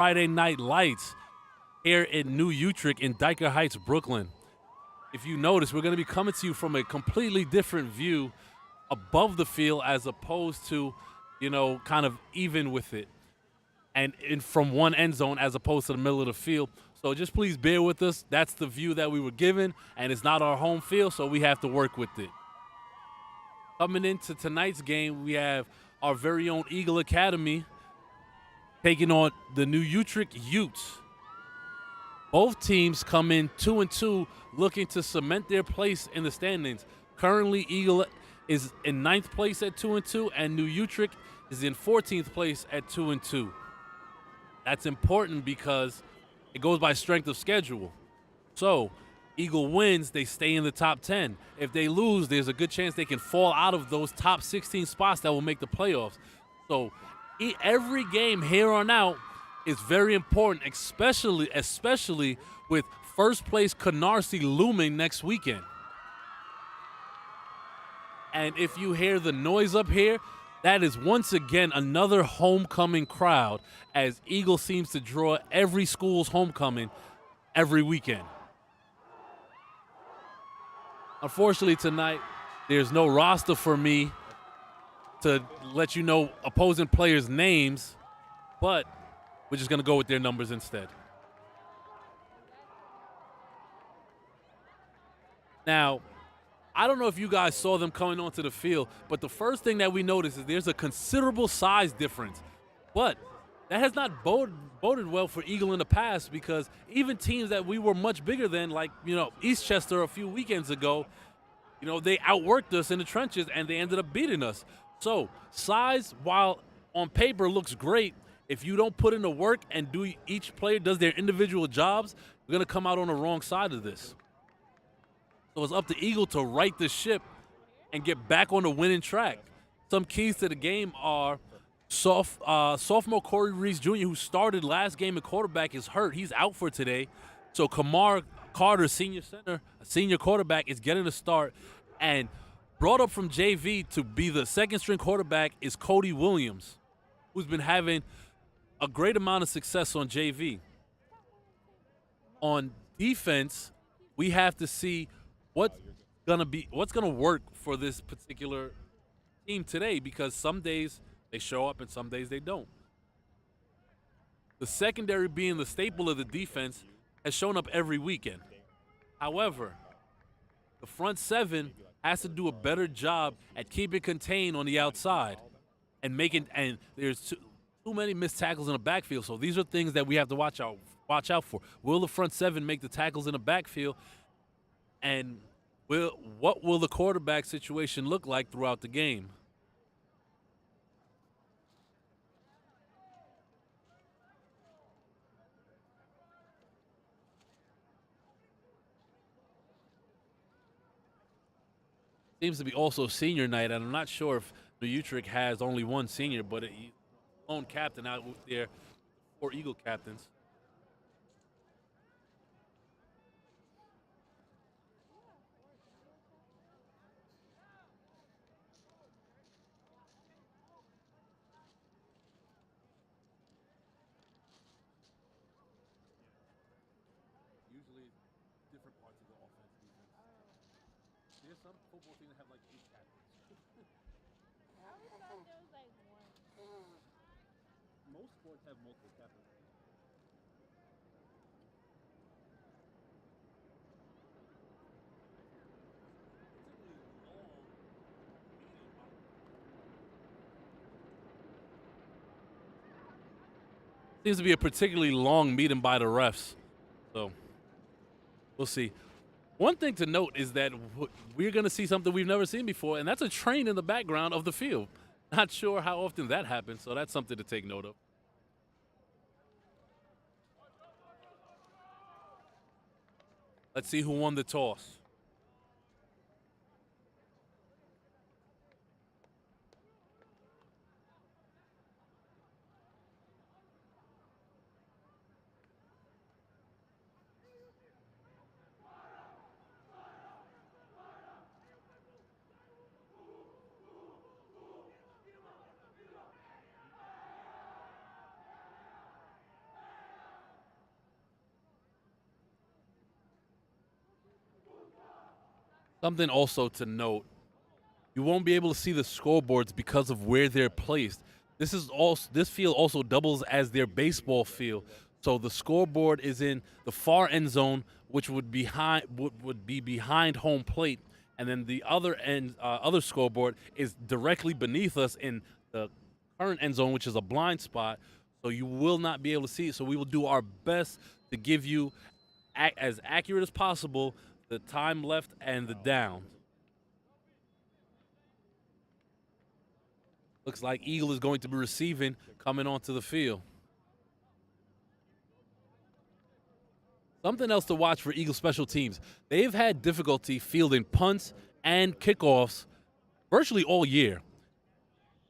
Friday Night Lights here in New Utrecht in Dyker Heights, Brooklyn. If you notice, we're going to be coming to you from a completely different view above the field as opposed to, kind of even with it and from one end zone as opposed to the middle of the field. So just please bear with us. That's the view that we were given, and it's not our home field, so we have to work with it. Coming into tonight's game, we have our very own Eagle Academy taking on the New Utrecht Utes. Both teams come in 2-2, looking to cement their place in the standings. Currently, Eagle is in 9th place at 2-2, and New Utrecht is in 14th place at 2-2. That's important because it goes by strength of schedule. So, Eagle wins, they stay in the top 10. If they lose, there's a good chance they can fall out of those top 16 spots that will make the playoffs. So, every game here on out is very important, especially with first place Canarsie looming next weekend. And if you hear the noise up here, that is once again another homecoming crowd, as Eagle seems to draw every school's homecoming every weekend. Unfortunately tonight, there's no roster for me to let you know opposing players' names, but we're just going to go with their numbers instead. Now, I don't know if you guys saw them coming onto the field, but the first thing that we noticed is there's a considerable size difference. But that has not boded well for Eagle in the past, because even teams that we were much bigger than, like, Eastchester a few weekends ago, they outworked us in the trenches and they ended up beating us. So size, while on paper looks great, if you don't put in the work and each player does their individual jobs, you're going to come out on the wrong side of this. So it's up to Eagle to right the ship and get back on the winning track. Some keys to the game are sophomore Corey Reese Jr., who started last game at quarterback, is hurt. He's out for today. So Kamar Carter, senior quarterback, is getting a start. And brought up from JV to be the second-string quarterback is Cody Williams, who's been having a great amount of success on JV. On defense, we have to see what's gonna work for this particular team today, because some days they show up and some days they don't. The secondary, being the staple of the defense, has shown up every weekend. However, the front seven has to do a better job at keeping contained on the outside and there's too many missed tackles in the backfield. So these are things that we have to watch out for. Will the front seven make the tackles in the backfield? And what will the quarterback situation look like throughout the game? Seems to be also senior night, and I'm not sure if New Utrecht has only one senior, but he's lone captain out there, 4 Eagle captains. Usually different parts of the offense, defense. There's some football teams that have like 8 captains. Most sports have multiple captains. Seems to be a particularly long meeting by the refs. So we'll see. One thing to note is that we're going to see something we've never seen before, and that's a train in the background of the field. Not sure how often that happens, so that's something to take note of. Let's see who won the toss. Something also to note, you won't be able to see the scoreboards because of where they're placed. This field also doubles as their baseball field. So the scoreboard is in the far end zone, which would be behind home plate, and then the other scoreboard is directly beneath us in the current end zone, which is a blind spot. So you will not be able to see it. So we will do our best to give you as accurate as possible the time left and the down. Looks like Eagle is going to be receiving coming onto the field. Something else to watch for Eagle special teams. They've had difficulty fielding punts and kickoffs virtually all year,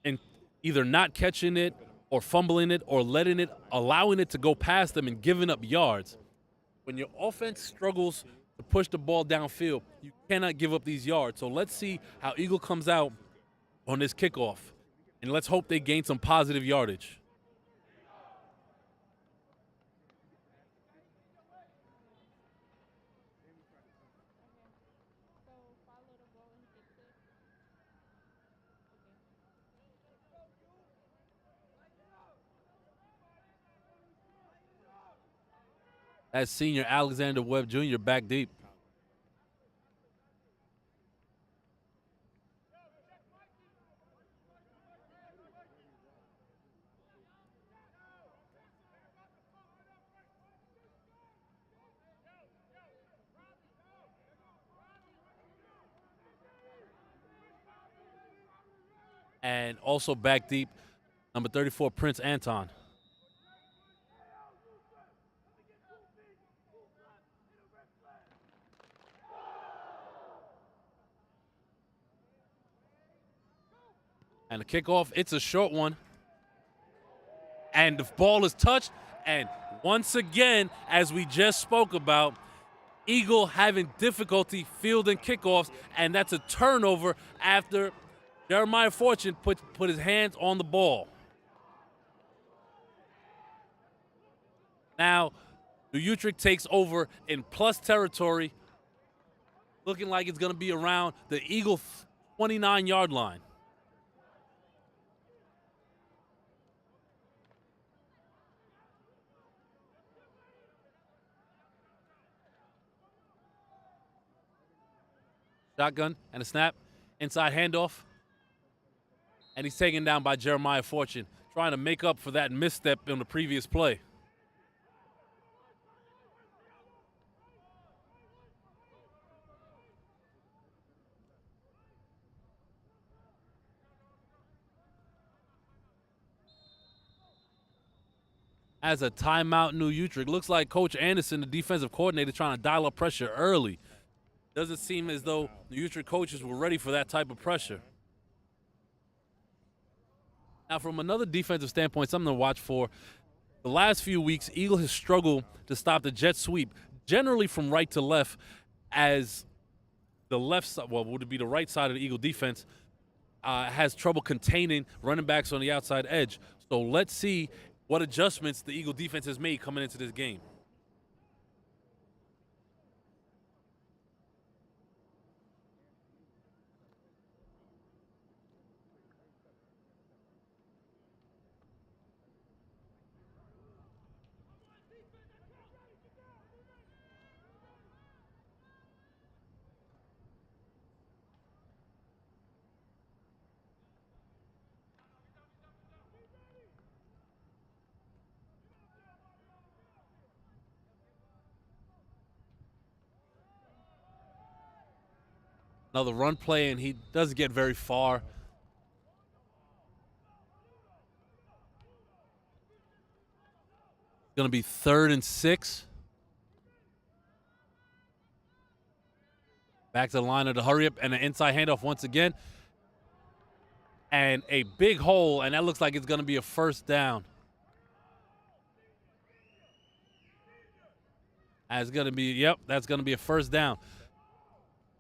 and either not catching it or fumbling it or allowing it to go past them and giving up yards. When your offense struggles to push the ball downfield, you cannot give up these yards. So let's see how Eagle comes out on this kickoff, and let's hope they gain some positive yardage. As senior Alexander Webb Jr. back deep. And also back deep, number 34, Prince Anton. And the kickoff, it's a short one. And the ball is touched. And once again, as we just spoke about, Eagle having difficulty fielding kickoffs, and that's a turnover after Jeremiah Fortune put his hands on the ball. Now, New Utrecht takes over in plus territory, looking like it's going to be around the Eagle 29-yard line. Shotgun and a snap, inside handoff, and he's taken down by Jeremiah Fortune, trying to make up for that misstep in the previous play. As a timeout, New Utrecht. Looks like Coach Anderson, the defensive coordinator, trying to dial up pressure early. Doesn't seem as though the Utrecht coaches were ready for that type of pressure. Now, from another defensive standpoint, something to watch for. The last few weeks, Eagle has struggled to stop the jet sweep, generally from right to left, as the left side, well, would it be the right side of the Eagle defense, has trouble containing running backs on the outside edge. So let's see what adjustments the Eagle defense has made coming into this game. Another run play, and he doesn't get very far. Going to be 3rd and 6. Back to the line of the hurry up and an inside handoff once again. And a big hole, and that looks like it's going to be a first down. That's going to be, yep, that's going to be a first down.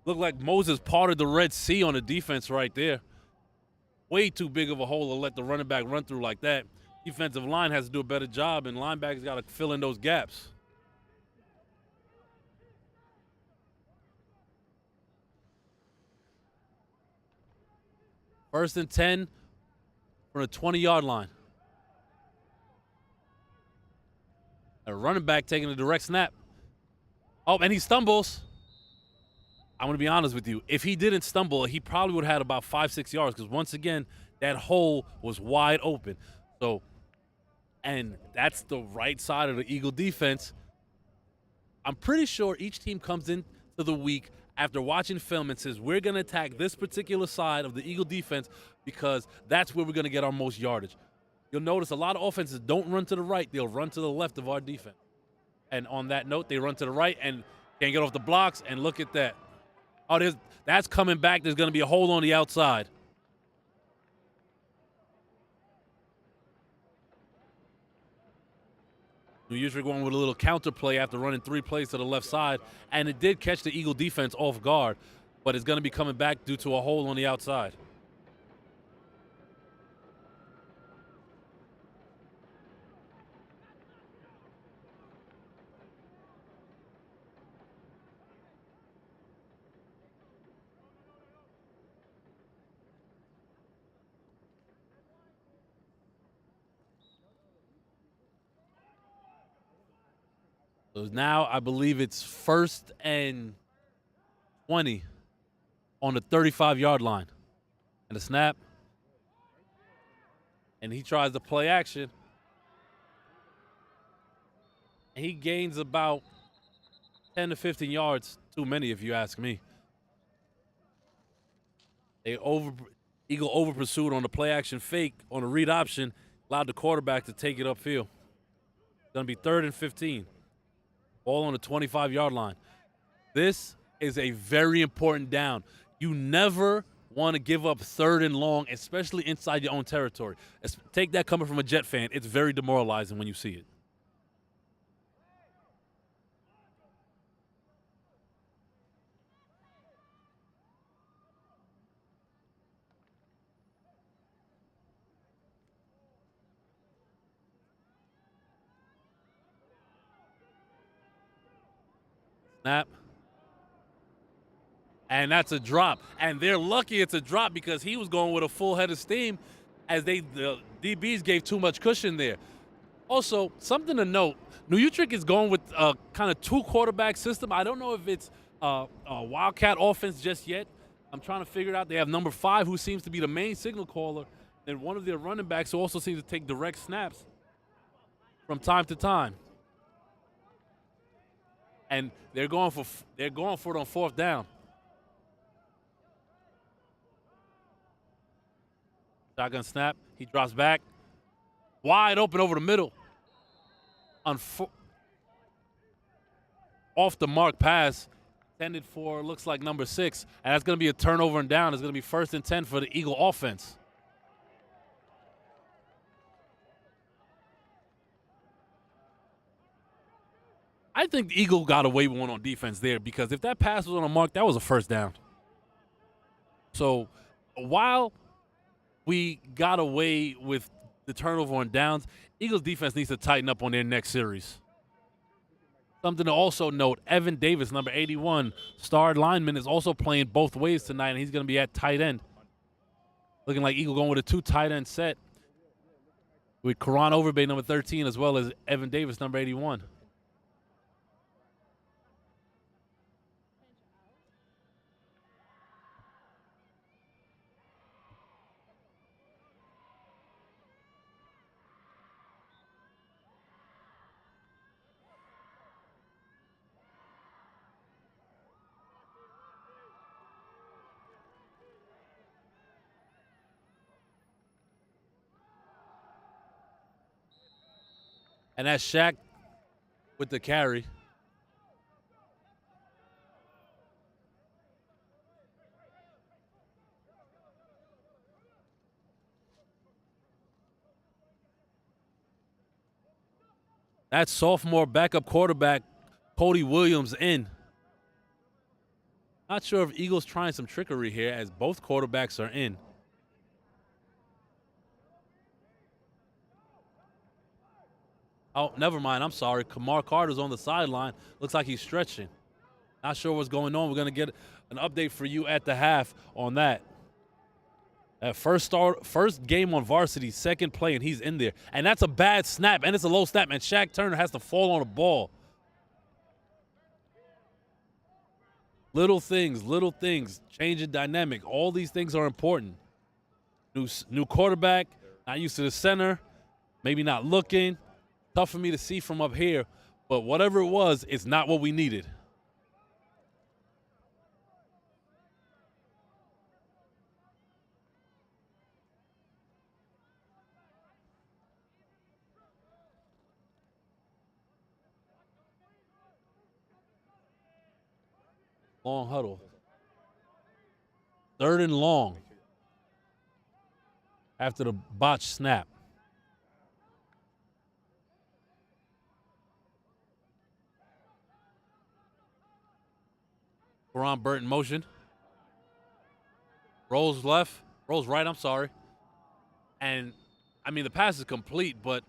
Looked like Moses parted the Red Sea on the defense right there. Way too big of a hole to let the running back run through like that. Defensive line has to do a better job, and linebackers got to fill in those gaps. First and 10 from the 20-yard line. A running back taking a direct snap. Oh, and he stumbles. I'm going to be honest with you. If he didn't stumble, he probably would have had about 5-6 yards because, once again, that hole was wide open. So, and that's the right side of the Eagle defense. I'm pretty sure each team comes into the week after watching film and says, we're going to attack this particular side of the Eagle defense because that's where we're going to get our most yardage. You'll notice a lot of offenses don't run to the right. They'll run to the left of our defense. And on that note, they run to the right and can't get off the blocks, and look at that. Oh, that's coming back. There's going to be a hole on the outside. New Utrecht going with a little counter play after running 3 plays to the left side, and it did catch the Eagle defense off guard, but it's going to be coming back due to a hole on the outside. So now I believe it's 1st and 20 on the 35-yard line. And a snap. And he tries to play action. And he gains about 10 to 15 yards. Too many, if you ask me. Eagle over pursued on the play action fake on the read option, allowed the quarterback to take it upfield. It's going to be 3rd and 15. Ball on the 25-yard line. This is a very important down. You never want to give up 3rd and long, especially inside your own territory. Take that coming from a Jet fan. It's very demoralizing when you see it. Snap. And that's a drop. And they're lucky it's a drop because he was going with a full head of steam as the DBs gave too much cushion there. Also, something to note, New Utrecht is going with a kind of 2-quarterback system. I don't know if it's a Wildcat offense just yet. I'm trying to figure it out. They have number 5, who seems to be the main signal caller, and one of their running backs who also seems to take direct snaps from time to time. And they're going for it on 4th down. Shotgun snap. He drops back. Wide open over the middle. Off the mark pass. Intended for, looks like, number 6. And that's going to be a turnover and down. It's going to be 1st and 10 for the Eagle offense. I think the Eagle got away with one on defense there because if that pass was on a mark, that was a 1st down. So while we got away with the turnover on downs, Eagles defense needs to tighten up on their next series. Something to also note, Evan Davis, number 81, starred lineman, is also playing both ways tonight, and he's going to be at tight end. Looking like Eagle going with a 2 tight end set with Karan Overbay, number 13, as well as Evan Davis, number 81. And that's Shaq with the carry. That's sophomore backup quarterback Cody Williams in. Not sure if Eagles trying some trickery here as both quarterbacks are in. Oh, never mind. I'm sorry. Kamar Carter's on the sideline. Looks like he's stretching. Not sure what's going on. We're going to get an update for you at the half on that. That first game on varsity, second play, and he's in there. And that's a bad snap, and it's a low snap, and Shaq Turner has to fall on the ball. Little things, changing dynamic. All these things are important. New quarterback, not used to the center, maybe not looking. Tough for me to see from up here, but whatever it was, it's not what we needed. Long huddle. 3rd and long after the botched snap. Ron Burton motion. Rolls left, rolls right, I'm sorry. And, I mean, the pass is complete, but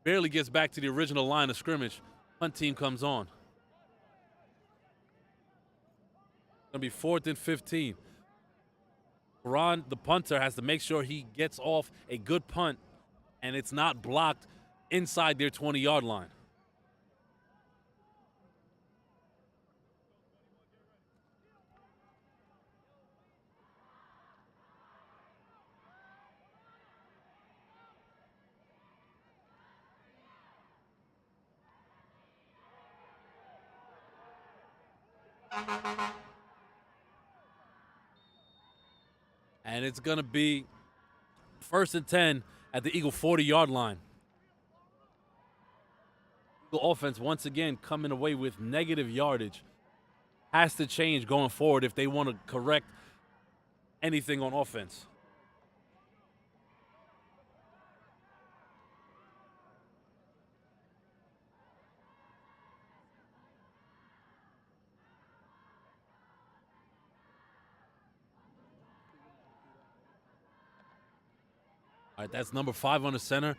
barely gets back to the original line of scrimmage. Punt team comes on. Going to be 4th and 15. Ron, the punter, has to make sure he gets off a good punt and it's not blocked inside their 20-yard line. And it's going to be 1st and 10 at the Eagle 40-yard line. Eagle offense once again coming away with negative yardage. Has to change going forward if they want to correct anything on offense. All right, that's number 5 on the center.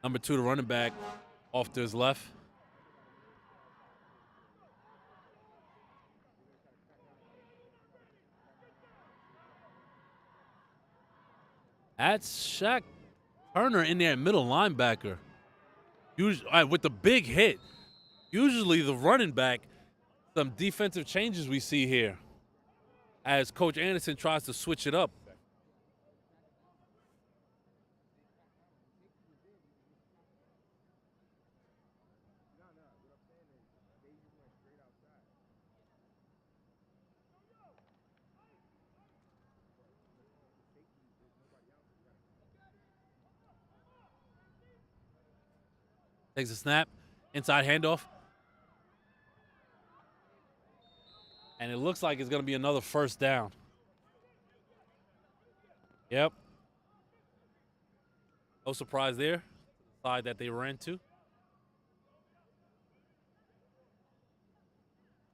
Number 2, the running back, off to his left. That's Shaq Turner in there, middle linebacker. Usually, with the big hit. Usually the running back, some defensive changes we see here as Coach Anderson tries to switch it up. Takes a snap, inside handoff. And it looks like it's going to be another 1st down. Yep. No surprise there. Side that they ran to.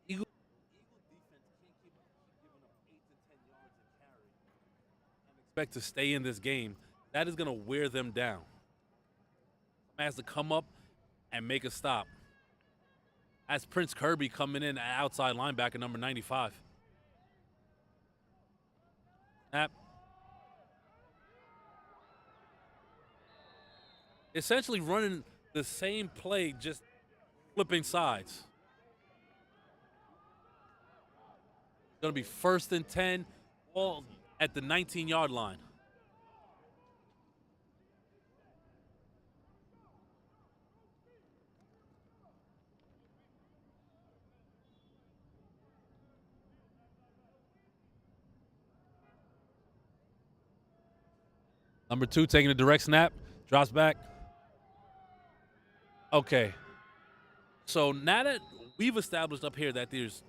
Eagle defense can't keep giving up 8 to 10 yards of carry and expect to stay in this game. That is going to wear them down. Someone has to come up and make a stop. That's Prince Kirby coming in at outside linebacker, number 95. Snap. Essentially running the same play, just flipping sides. Going to be 1st and 10, all at the 19-yard line. Number 2 taking a direct snap, drops back. Okay. So now that we've established up here that there's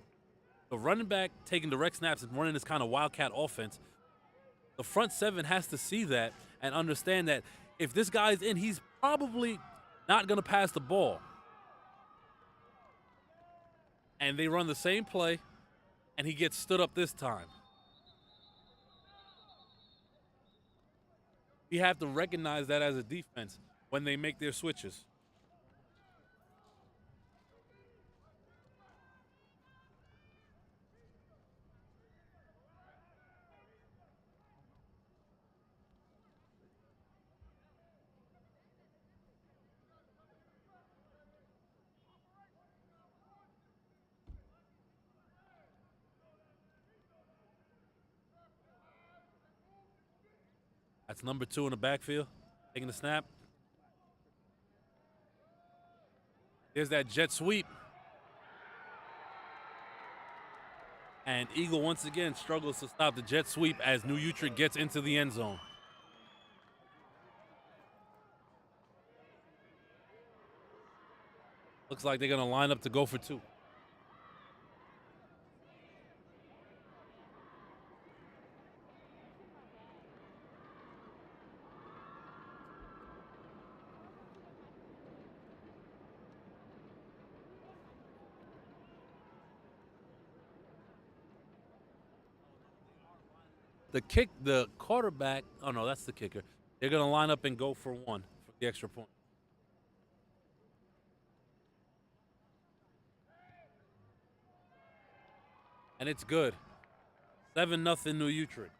the running back taking direct snaps and running this kind of wildcat offense, the front 7 has to see that and understand that if this guy's in, he's probably not going to pass the ball. And they run the same play, and he gets stood up this time. We have to recognize that as a defense when they make their switches. That's number 2 in the backfield, taking the snap. There's that jet sweep. And Eagle once again struggles to stop the jet sweep as New Utrecht gets into the end zone. Looks like they're going to line up to go for 2. The quarterback, oh no, that's the kicker. They're going to line up and go for 1 for the extra point. And it's good. 7-0 New Utrecht.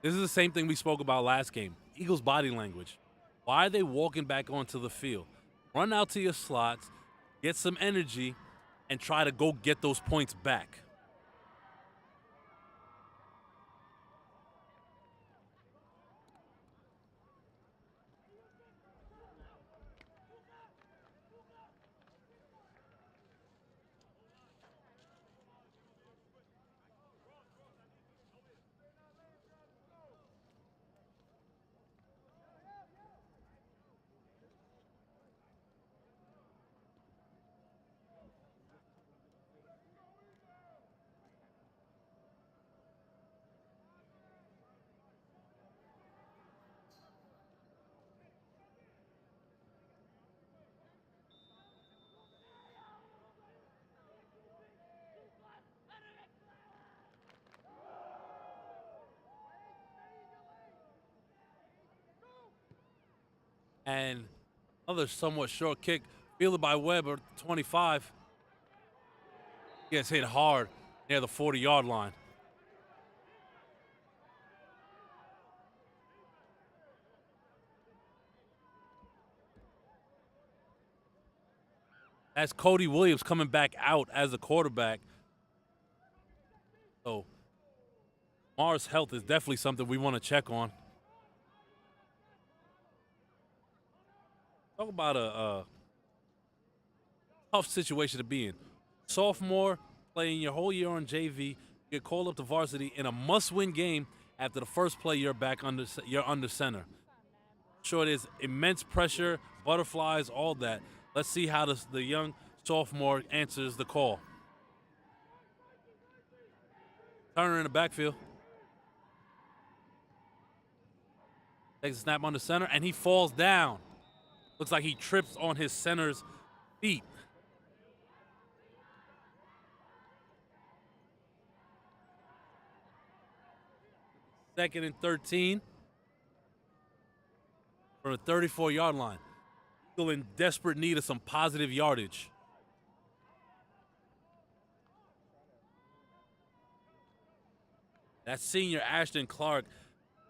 This is the same thing we spoke about last game. Eagles' body language. Why are they walking back onto the field? Run out to your slots, get some energy, and try to go get those points back. And another somewhat short kick, fielded by Webb at 25. Gets hit hard near the 40-yard line. That's Cody Williams coming back out as a quarterback. So Mars' health is definitely something we want to check on. Talk about a tough situation to be in. Sophomore, playing your whole year on JV, get called up to varsity in a must-win game after the first play you're under center. Sure, there's immense pressure, butterflies, all that. Let's see how the young sophomore answers the call. Turner in the backfield. Takes a snap under center, and he falls down. Looks like he trips on his center's feet. Second and 13 from the 34-yard line. Still in desperate need of some positive yardage. That senior Ashton Clark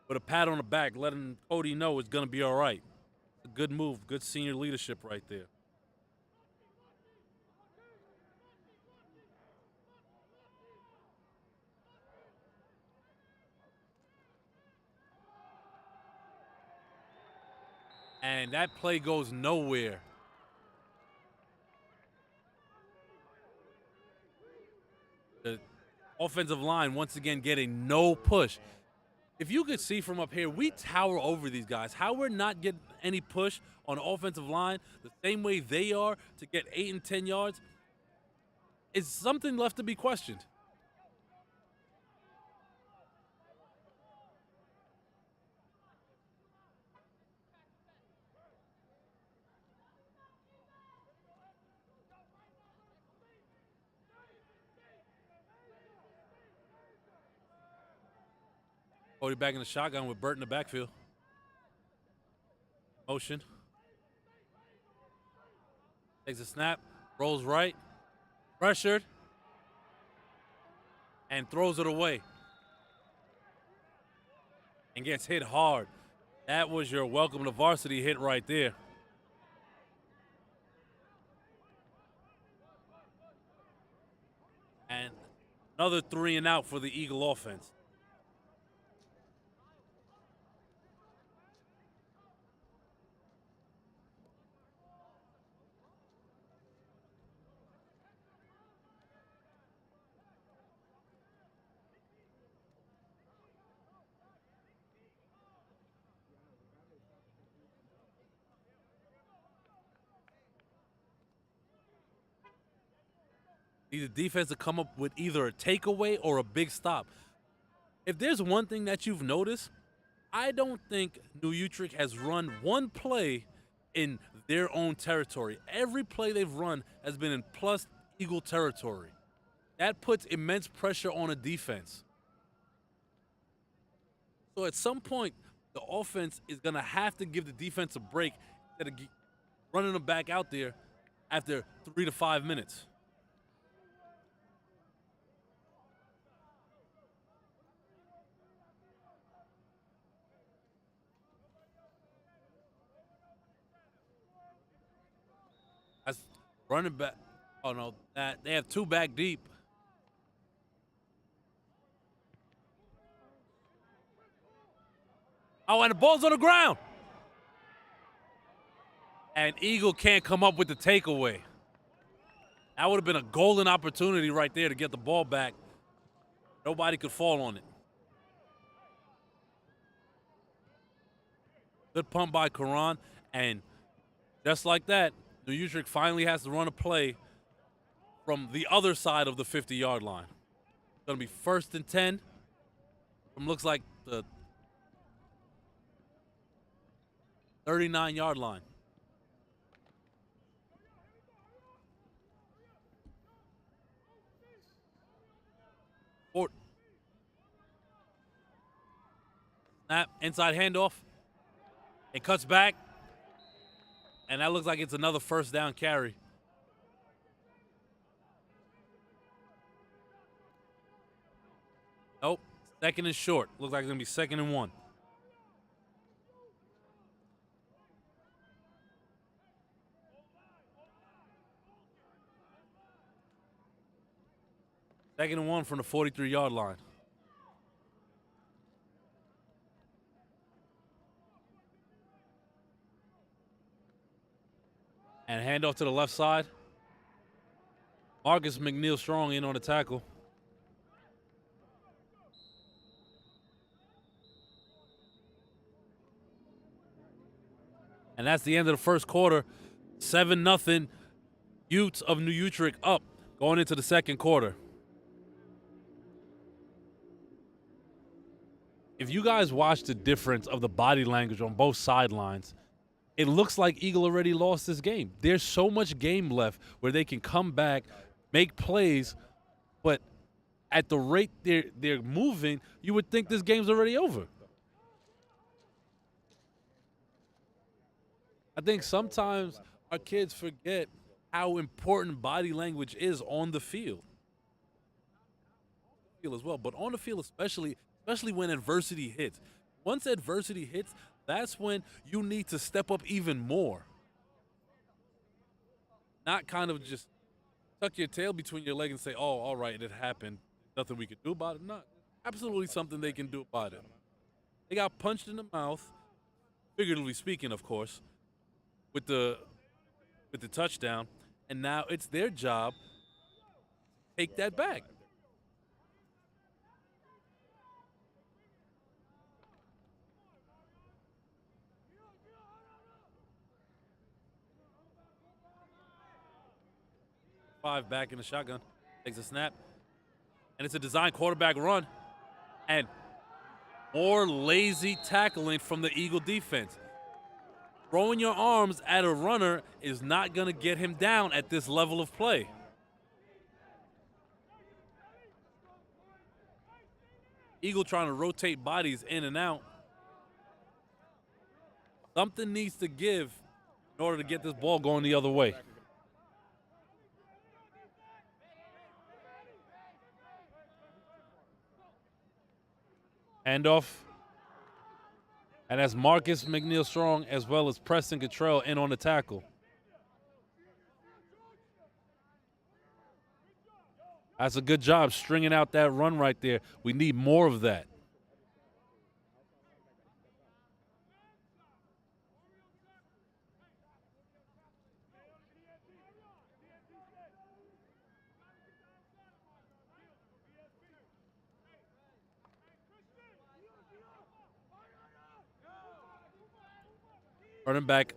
with a pat on the back, letting Cody know it's going to be all right. A good move, good senior leadership right there. And that play goes nowhere. The offensive line once again getting no push. If you could see from up here, we tower over these guys. How we're not getting any push on the offensive line the same way they are to get 8 and 10 yards is something left to be questioned. Cody back in the shotgun with Burt in the backfield. Motion. Takes a snap, rolls right, pressured, and throws it away. and gets hit hard. That was your welcome to varsity hit right there. And another 3 and out for the Eagle offense. Need the defense to come up with either a takeaway or a big stop. If there's one thing that you've noticed, I don't think New Utrecht has run one play in their own territory. Every play they've run has been in plus Eagle territory. That puts immense pressure on a defense. So at some point, the offense is going to have to give the defense a break instead of running them back out there after 3 to 5 minutes. That's running back. Oh no, that they have 2 back deep. Oh, and the ball's on the ground. And Eagle can't come up with the takeaway. That would have been a golden opportunity right there to get the ball back. Nobody could fall on it. Good pump by Karan. And just like that, New Utrecht finally has to run a play from the other side of the 50-yard line. It's going to be 1st and 10 from looks like the 39-yard line. Snap, inside handoff. It cuts back. And that looks like it's another 1st down carry. Nope. 2nd and short. Looks like it's going to be 2nd and 1. Second and 1 from the 43-yard line. And handoff to the left side. Marcus McNeil Strong in on the tackle. And that's the end of the 1st quarter. 7-0 Utes of New Utrecht up going into the 2nd quarter. If you guys watch the difference of the body language on both sidelines, it looks like Eagle already lost this game. There's so much game left where they can come back, make plays, but at the rate they're moving, you would think this game's already over. I think sometimes our kids forget how important body language is on the field. As well, but on the field especially when adversity hits. Once adversity hits, that's when you need to step up even more. Not kind of just tuck your tail between your legs and say, oh, all right, it happened. Nothing we could do about it. Not absolutely something they can do about it. They got punched in the mouth, figuratively speaking, of course, with the touchdown, and now it's their job to take that back. Five back in the shotgun, takes a snap, and it's a design quarterback run, and more lazy tackling from the Eagle defense. Throwing your arms at a runner is not going to get him down at this level of play. Eagle trying to rotate bodies in and out. Something needs to give in order to get this ball going the other way. Handoff. And that's Marcus McNeil Strong as well as Preston Cottrell in on the tackle. That's a good job stringing out that run right there. We need more of that. Running back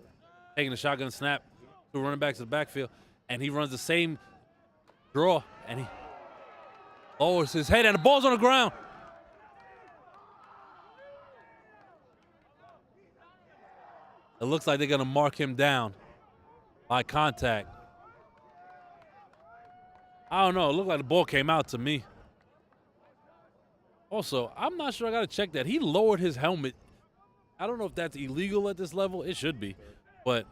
taking the shotgun snap, two running backs to the backfield, and he runs the same draw, and he lowers his head, and the ball's on the ground. It looks like they're going to mark him down by contact. I don't know. It looked like the ball came out to me. Also, I'm not sure. I got to check that. He lowered his helmet. I don't know if that's illegal at this level. It should be. But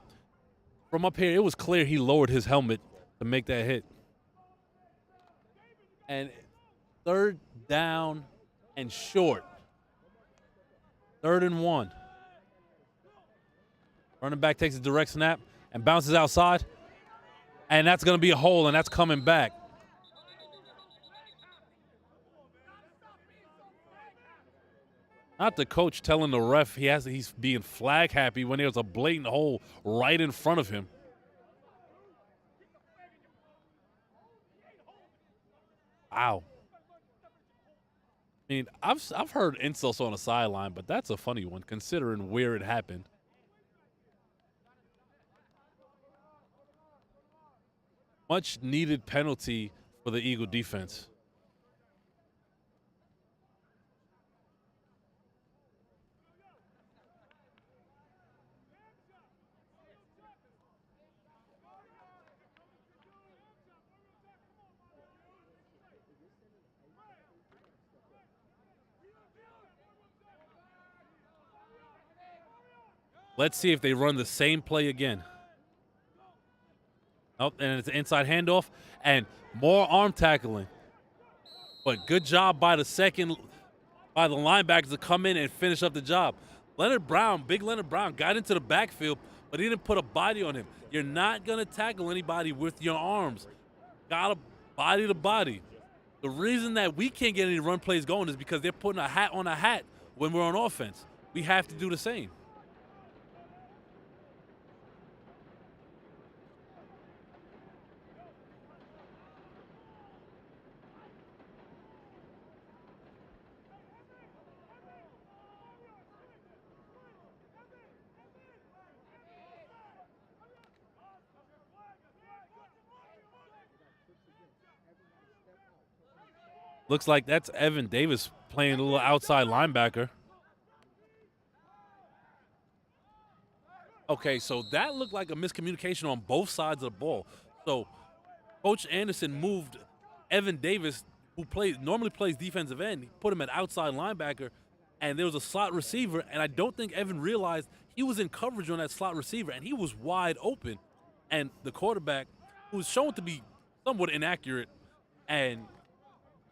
from up here, it was clear he lowered his helmet to make that hit. And third down and short. 3rd and 1. Running back takes a direct snap and bounces outside. And that's going to be a hole, and that's coming back. Not the coach telling the ref he's being flag happy when there's a blatant hole right in front of him. Wow. I mean, I've heard insults on the sideline, but that's a funny one considering where it happened. Much needed penalty for the Eagle defense. Let's see if they run the same play again. Oh, and it's an inside handoff and more arm tackling. But good job by the linebackers to come in and finish up the job. Leonard Brown, big Leonard Brown, got into the backfield, but he didn't put a body on him. You're not going to tackle anybody with your arms. Got to body to body. The reason that we can't get any run plays going is because they're putting a hat on a hat when we're on offense. We have to do the same. Looks like that's Evan Davis playing a little outside linebacker. Okay, so that looked like a miscommunication on both sides of the ball. So Coach Anderson moved Evan Davis, who normally plays defensive end, he put him at outside linebacker, and there was a slot receiver, and I don't think Evan realized he was in coverage on that slot receiver, and he was wide open. And the quarterback, who was shown to be somewhat inaccurate and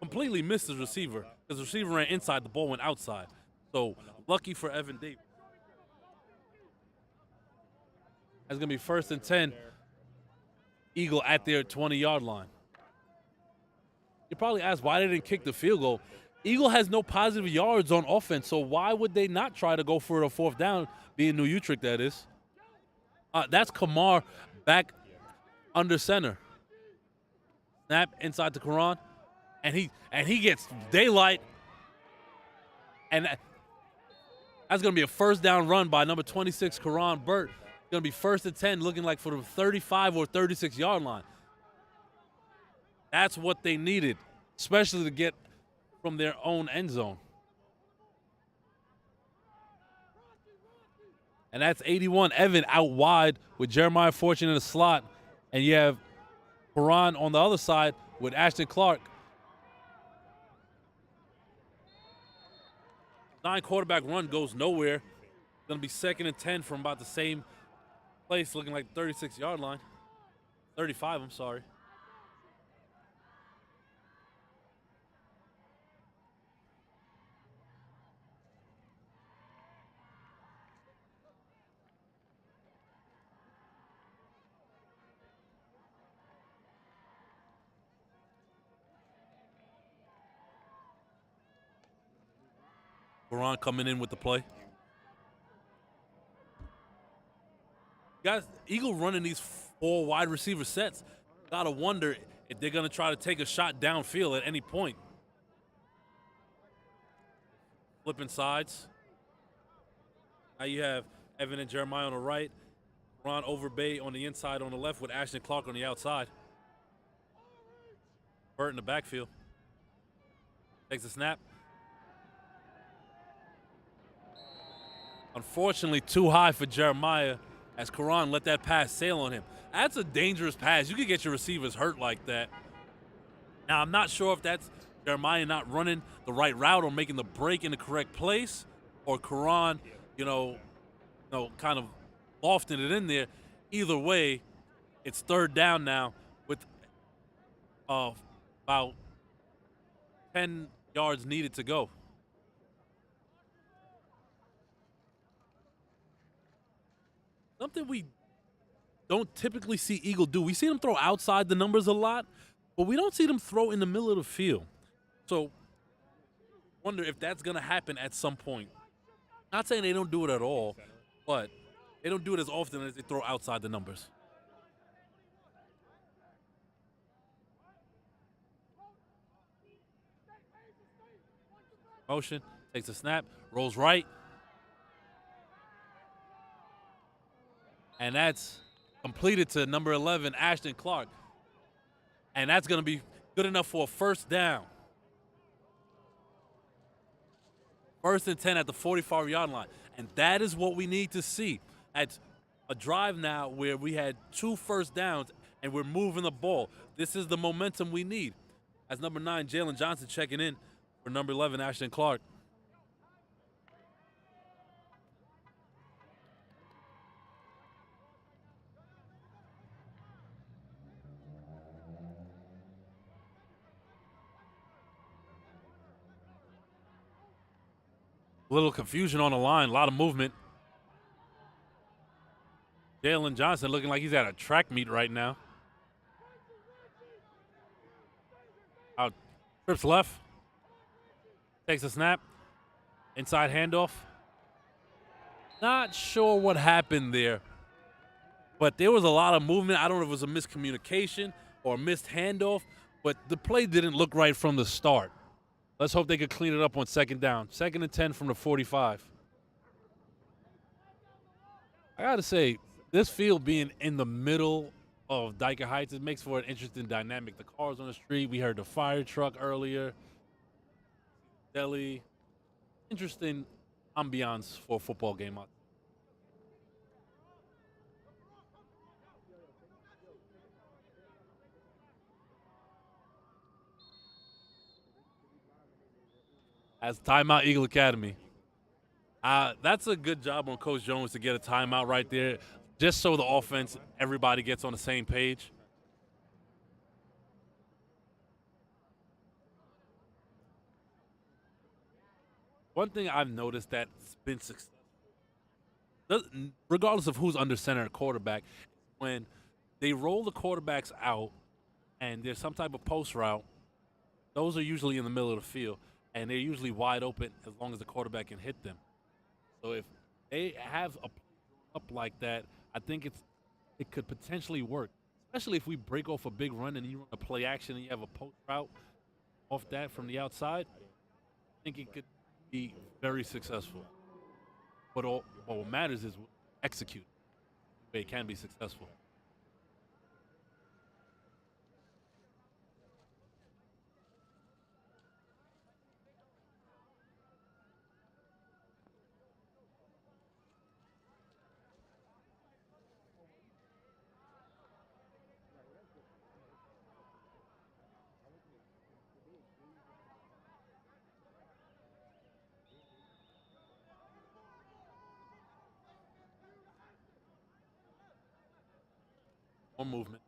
completely missed his receiver, because the receiver ran inside, the ball went outside. So lucky for Evan Davis. That's going to be 1st and 10. Eagle at their 20-yard line. You probably ask why they didn't kick the field goal. Eagle has no positive yards on offense, so why would they not try to go for a 4th down, being New Utrecht, that is? That's Kamar back under center. Snap inside to Karan, and he gets daylight, and that's going to be a 1st down run by number 26, Karan Burt. Going to be 1st and 10, looking like for the 35 or 36-yard line. That's what they needed, especially to get from their own end zone. And that's 81. Evan out wide with Jeremiah Fortune in the slot. And you have Karan on the other side with Ashton Clark. 9-quarterback run goes nowhere. Going to be 2nd and 10 from about the same place, looking like the 36-yard line. 35, I'm sorry. Quran coming in with the play. Guys, Eagle running these 4 wide receiver sets. Gotta wonder if they're gonna try to take a shot downfield at any point. Flipping sides. Now you have Evan and Jeremiah on the right. Ron Overbay on the inside on the left with Ashton Clark on the outside. Burt in the backfield. Takes a snap. Unfortunately, too high for Jeremiah as Quran let that pass sail on him. That's a dangerous pass. You could get your receivers hurt like that. Now, I'm not sure if that's Jeremiah not running the right route or making the break in the correct place, or Quran, kind of lofting it in there. Either way, it's third down now with about 10 yards needed to go. Something we don't typically see Eagle do. We see them throw outside the numbers a lot, but we don't see them throw in the middle of the field. So, wonder if that's going to happen at some point. Not saying they don't do it at all, but they don't do it as often as they throw outside the numbers. Motion, takes a snap, rolls right. And that's completed to number 11, Ashton Clark. And that's going to be good enough for a first down. 1st and 10 at the 45-yard line. And that is what we need to see. At a drive now where we had 2 first downs and we're moving the ball. This is the momentum we need. As number 9, Jalen Johnson checking in for number 11, Ashton Clark. A little confusion on the line, a lot of movement. Jalen Johnson looking like he's at a track meet right now. Out, trips left. Takes a snap. Inside handoff. Not sure what happened there, but there was a lot of movement. I don't know if it was a miscommunication or a missed handoff, but the play didn't look right from the start. Let's hope they could clean it up on 2nd down. 2nd and 10 from the 45. I got to say, this field being in the middle of Dyker Heights, it makes for an interesting dynamic. The cars on the street, we heard the fire truck earlier. Deli. Interesting ambiance for a football game out there. As timeout, Eagle Academy. That's a good job on Coach Jones to get a timeout right there, just so the offense, everybody gets on the same page. One thing I've noticed that's been successful, regardless of who's under center at quarterback, when they roll the quarterbacks out and there's some type of post route, those are usually in the middle of the field. And they're usually wide open as long as the quarterback can hit them. So if they have a up like that, I think it could potentially work, especially if we break off a big run and you run a play action and you have a post route off that from the outside. I think it could be very successful. But what matters is execute. It can be successful. More movement.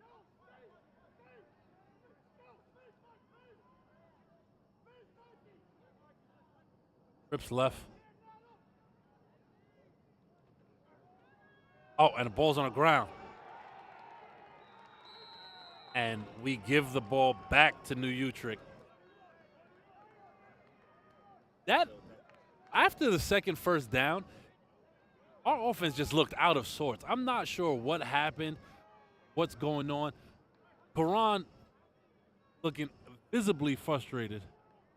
Trips left. Oh, and the ball's on the ground. And we give the ball back to New Utrecht. That, I have after the second first down, our offense just looked out of sorts. I'm not sure what happened, what's going on. Karan looking visibly frustrated.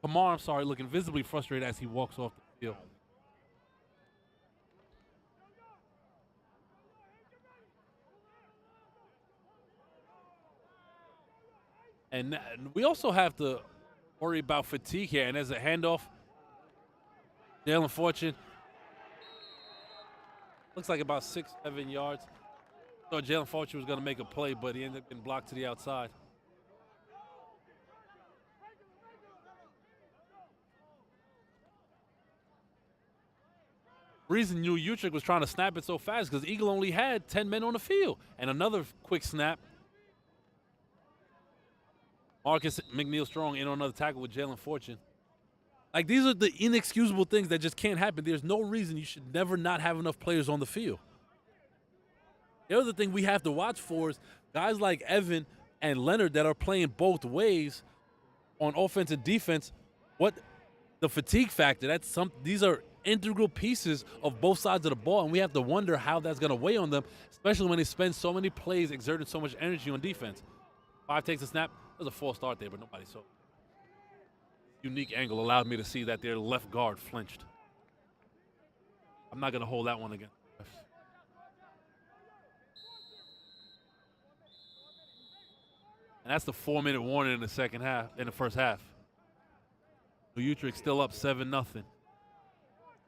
Kamar, I'm sorry, looking visibly frustrated as he walks off the field. And we also have to worry about fatigue here. And as a handoff, Jalen Fortune looks like about 6-7 yards. Thought Jalen Fortune was going to make a play, but he ended up getting blocked to the outside. The reason New Utrecht was trying to snap it so fast because Eagle only had 10 men on the field. And another quick snap. Marcus McNeil-Strong in on another tackle with Jalen Fortune. Like, these are the inexcusable things that just can't happen. There's no reason you should never not have enough players on the field. The other thing we have to watch for is guys like Evan and Leonard that are playing both ways on offense and defense. What the fatigue factor, these are integral pieces of both sides of the ball, and we have to wonder how that's going to weigh on them, especially when they spend so many plays exerting so much energy on defense. 5 takes a snap. There's a false start there, but nobody saw it. Unique angle allowed me to see that their left guard flinched. I'm not going to hold that one again. And that's the 4-minute warning in the first half. New Utrecht still up 7-0.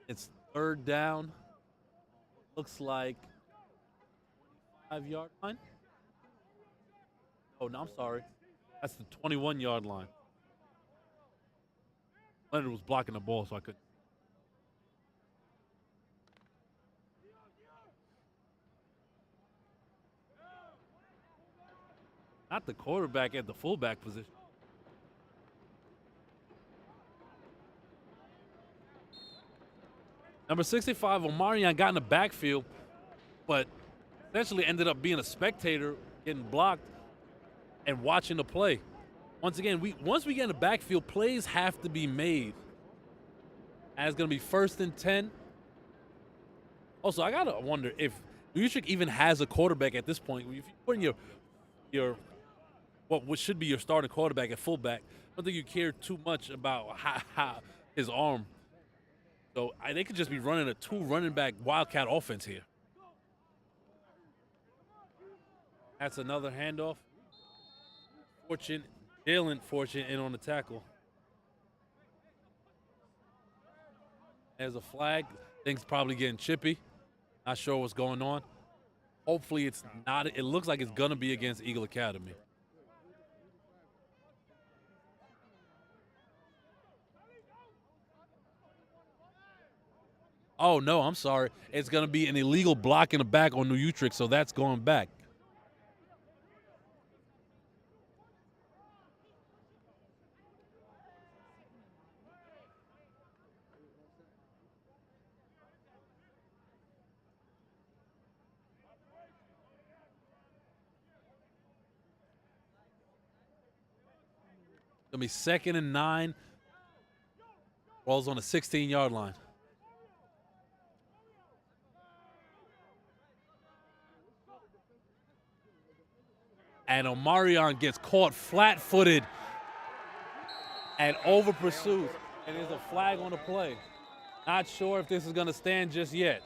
It's third down. Looks like 5-yard line. Oh, no, I'm sorry. That's the 21-yard line. Leonard was blocking the ball, so I couldn't. Not the quarterback at the fullback position. Number 65, Omarion, got in the backfield, but essentially ended up being a spectator, getting blocked, and watching the play. Once again, once we get in the backfield, plays have to be made. And it's going to be 1st and 10. Also, I got to wonder if New Utrecht even has a quarterback at this point. If you put in your what should be your starting quarterback at fullback, I don't think you care too much about how his arm. So they could just be running a 2 running back Wildcat offense here. That's another handoff. Jalen Fortune in on the tackle. There's a flag. Things probably getting chippy. Not sure what's going on. Hopefully it's not. It looks like it's going to be against Eagle Academy. Oh, no, I'm sorry. It's going to be an illegal block in the back on New Utrecht, so that's going back. It's going to be 2nd and 9. Ball's on the 16-yard line. And Omarion gets caught flat-footed and over-pursues. And there's a flag on the play. Not sure if this is going to stand just yet.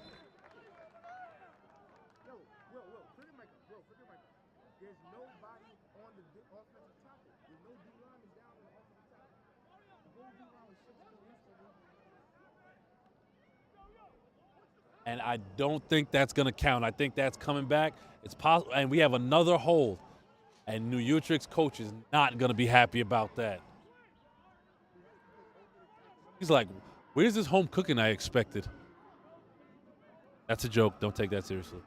And I don't think that's going to count. I think that's coming back. It's possible, and we have another hold. And New Utrecht's coach is not going to be happy about that. He's like, where's this home cooking I expected? That's a joke. Don't take that seriously.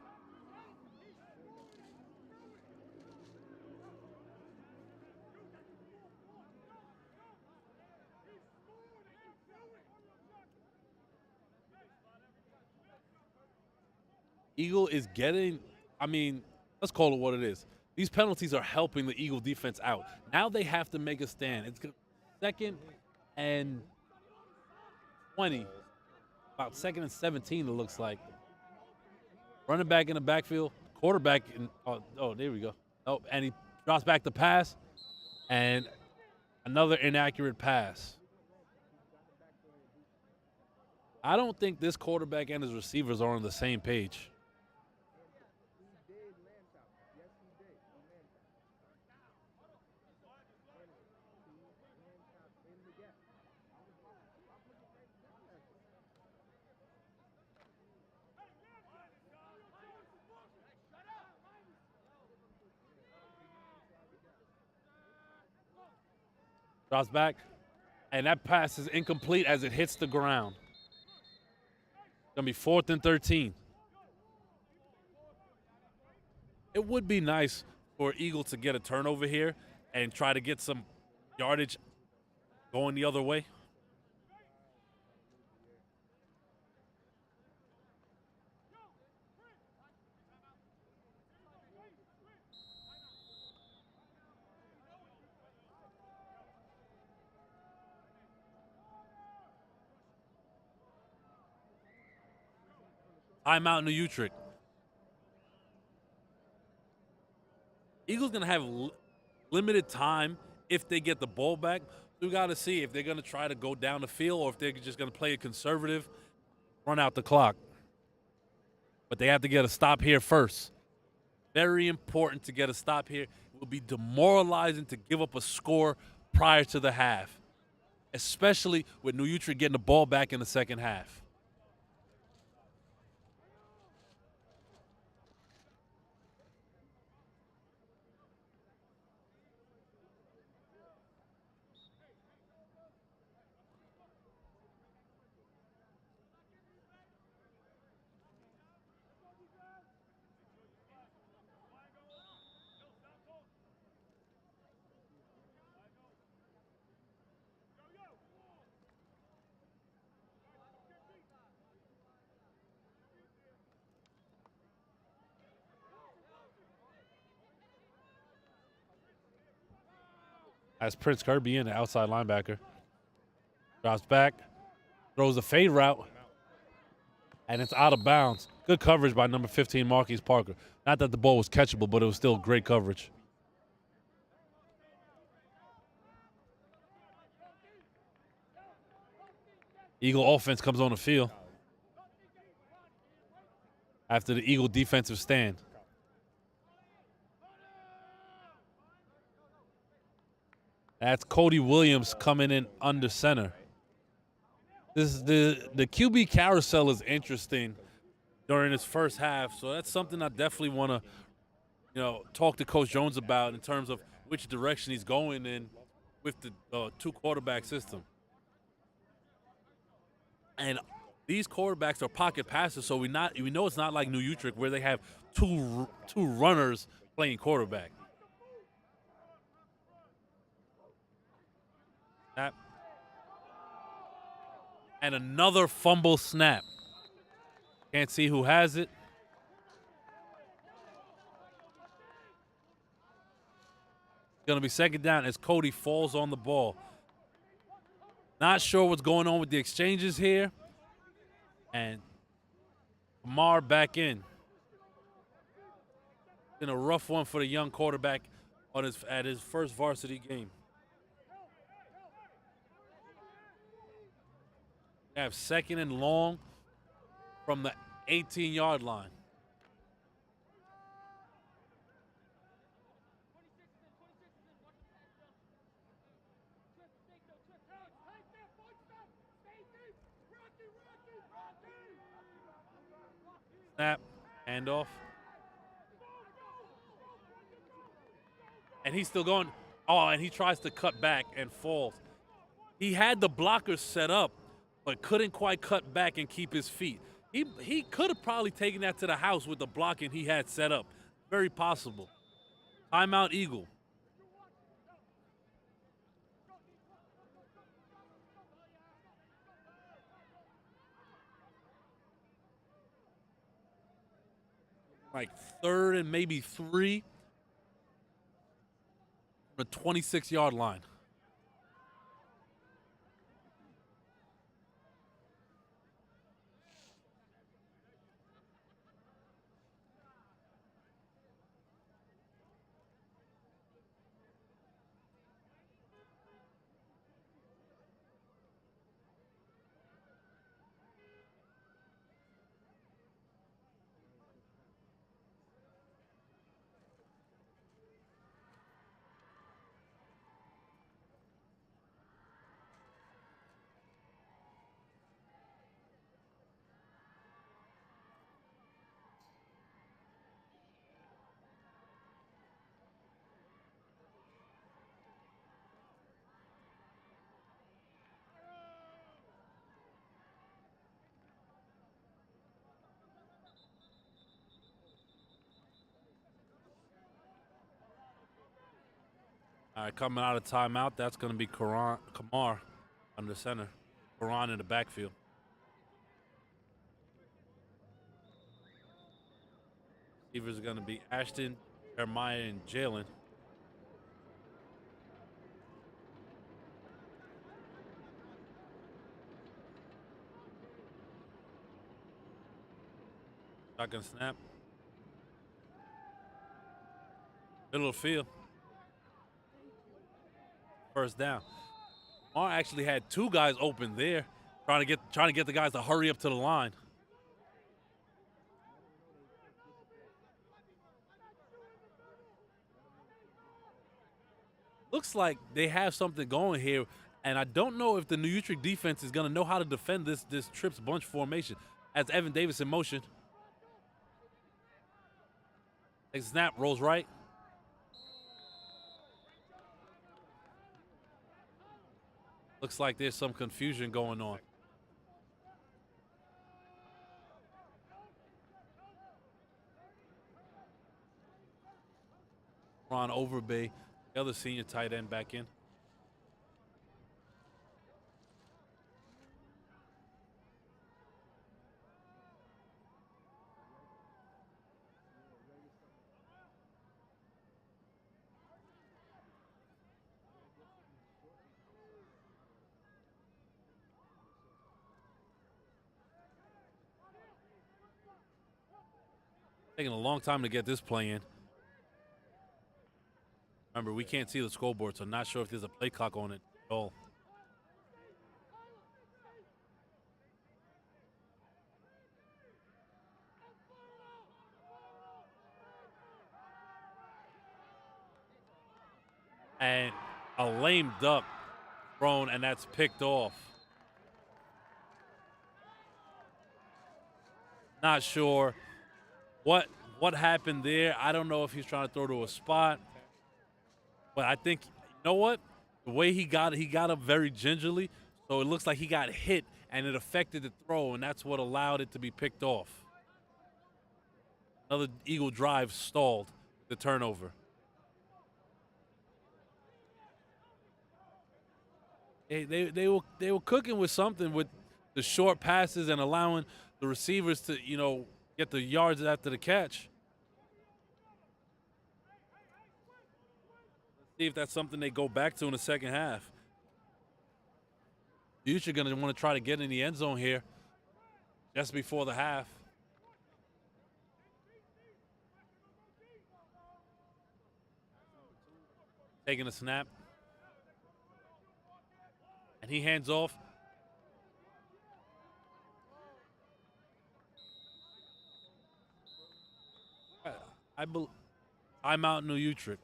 Eagle is getting, let's call it what it is. These penalties are helping the Eagle defense out. Now they have to make a stand. It's 2nd and 20. about 2nd and 17, it looks like. Running back in the backfield, quarterback. There we go. Oh, and he drops back the pass, and another inaccurate pass. I don't think this quarterback and his receivers are on the same page. Drops back, and that pass is incomplete as it hits the ground. Gonna be 4th and 13. It would be nice for Eagle to get a turnover here and try to get some yardage going the other way. Timeout New Utrecht. Eagles going to have limited time if they get the ball back. We got to see if they're going to try to go down the field or if they're just going to play it conservative, run out the clock. But they have to get a stop here first. Very important to get a stop here. It will be demoralizing to give up a score prior to the half, especially with New Utrecht getting the ball back in the second half. As Prince Kirby in, the outside linebacker. Drops back, throws a fade route, and it's out of bounds. Good coverage by number 15, Marquise Parker. Not that the ball was catchable, but it was still great coverage. Eagle offense comes on the field after the Eagle defensive stand. That's Cody Williams coming in under center. This is the QB carousel is interesting during this first half, so that's something I definitely want to, talk to Coach Jones about in terms of which direction he's going in with the two quarterback system. And these quarterbacks are pocket passers, so we know it's not like New Utrecht where they have two runners playing quarterback. Snap. And another fumble snap. Can't see who has it. Going to be second down as Cody falls on the ball. Not sure what's going on with the exchanges here. And Amar back in. Been a rough one for the young quarterback at his first varsity game. They have 2nd and long from the 18-yard line. Snap, handoff. And he's still going. Oh, and he tries to cut back and falls. He had the blockers set up, but couldn't quite cut back and keep his feet. He could have probably taken that to the house with the blocking he had set up. Very possible. Timeout Eagle. Like 3rd and maybe 3 from the 26-yard line. All right, coming out of timeout, that's going to be Kamar under center. Karan in the backfield. Receivers are going to be Ashton, Jeremiah, and Jalen. Shotgun snap. Middle of the field. First down. Mar actually had two guys open there, trying to get the guys to hurry up to the line. Looks like they have something going here, and I don't know if the New Utrecht defense is going to know how to defend this trips bunch formation. As Evan Davis in motion, takes a snap, rolls right. Looks like there's some confusion going on. Ron Overbay, the other senior tight end, back in. Taking a long time to get this play in. Remember, we can't see the scoreboard, so I'm not sure if there's a play clock on it at all. And a lame duck thrown, and that's picked off. Not sure what happened there. I don't know if he's trying to throw to a spot, but I think, you know what? The way he got up very gingerly, so it looks like he got hit, and it affected the throw, and that's what allowed it to be picked off. Another Eagle drive stalled the turnover. They were cooking with something with the short passes and allowing the receivers to, get the yards after the catch. Let's see if that's something they go back to in the second half. Utrecht going to want to try to get in the end zone here just before the half. Taking a snap. And he hands off. I'm out in New Utrecht.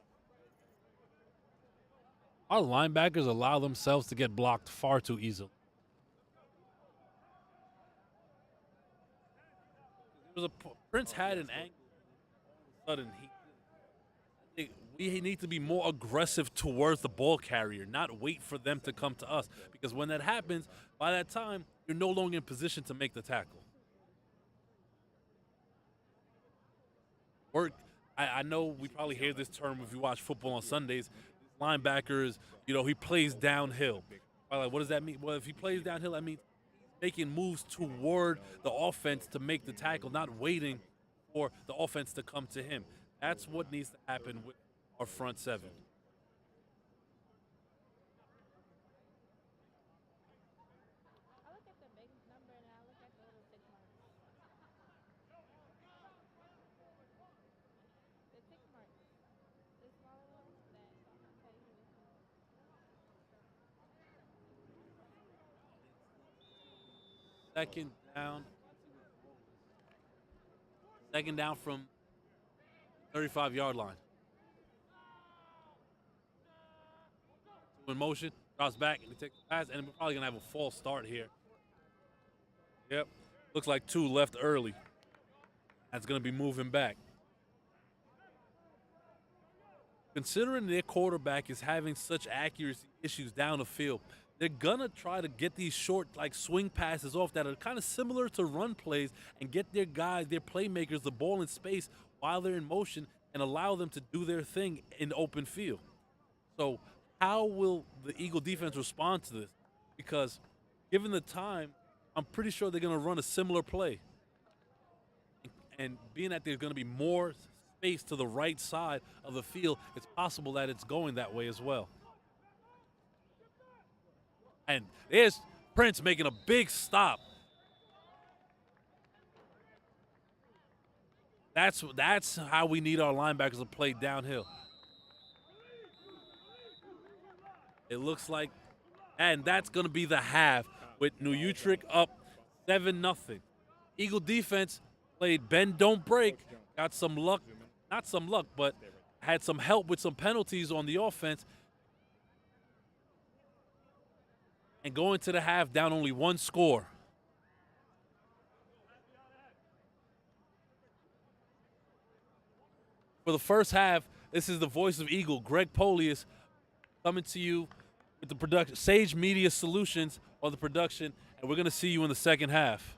Our linebackers allow themselves to get blocked far too easily. Prince had an angle. Sudden, we need to be more aggressive towards the ball carrier, not wait for them to come to us. Because when that happens, by that time, you're no longer in position to make the tackle. I know we probably hear this term if you watch football on Sundays. Linebackers, he plays downhill. Like, what does that mean? Well, if he plays downhill, that means making moves toward the offense to make the tackle, not waiting for the offense to come to him. That's what needs to happen with our front seven. Second down from 35-yard line. In motion, drops back, and he takes the pass, and we're probably going to have a false start here. Yep. Looks like two left early. That's going to be moving back. Considering their quarterback is having such accuracy issues down the field, they're going to try to get these short, swing passes off that are kind of similar to run plays and get their guys, their playmakers, the ball in space while they're in motion and allow them to do their thing in open field. So how will the Eagle defense respond to this? Because given the time, I'm pretty sure they're going to run a similar play. And being that there's going to be more space to the right side of the field, it's possible that it's going that way as well. And there's Prince making a big stop. That's how we need our linebackers to play downhill. It looks like, and that's going to be the half with New Utrecht up 7-0. Eagle defense played bend don't break, got some luck, not some luck, but had some help with some penalties on the offense, and going to the half down only one score. For the first half, this is the voice of Eagle, Greg Polius, coming to you with the production, Sage Media Solutions on the production, and we're going to see you in the second half.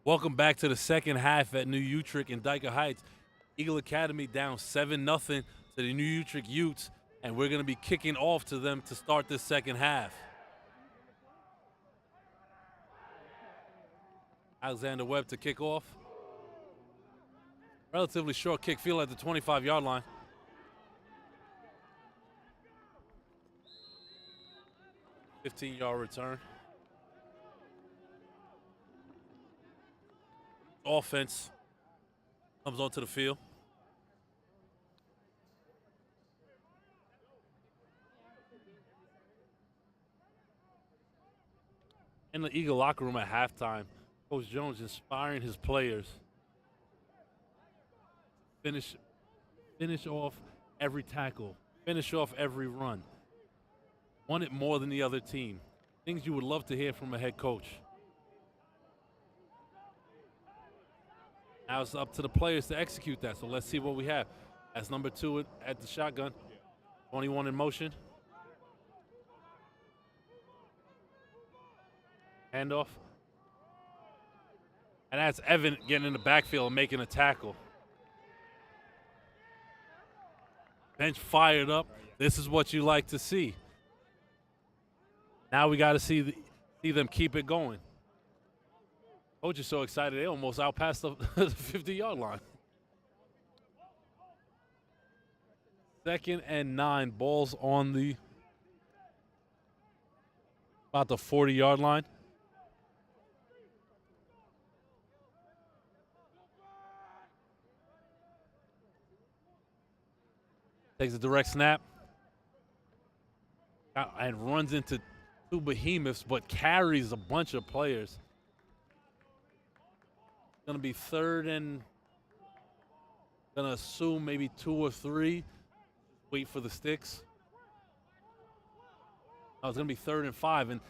Welcome back to the second half at New Utrecht in Dyker Heights. Eagle Academy down 7-0 to the New Utrecht Utes, and we're going to be kicking off to them to start this second half. Alexander Webb to kick off. Relatively short kick, field at the 25-yard line. $15-yard return. Offense comes onto the field. In the Eagle locker room at halftime, Coach Jones inspiring his players. Finish off every tackle. Finish off every run. Want it more than the other team. Things you would love to hear from a head coach. Now it's up to the players to execute that. So let's see what we have. That's number 2 at the shotgun. 21 in motion. Handoff. And that's Evan getting in the backfield and making a tackle. Bench fired up. This is what you like to see. Now we got to see them keep it going. Coach is so excited they almost outpassed the 50-yard line. 2nd and 9. Ball's on about the 40-yard line. Takes a direct snap and runs into 2 behemoths, but carries a bunch of players. Going to be 3rd and, going to assume maybe 2 or 3. Wait for the sticks. Oh, it's going to be 3rd and 5, and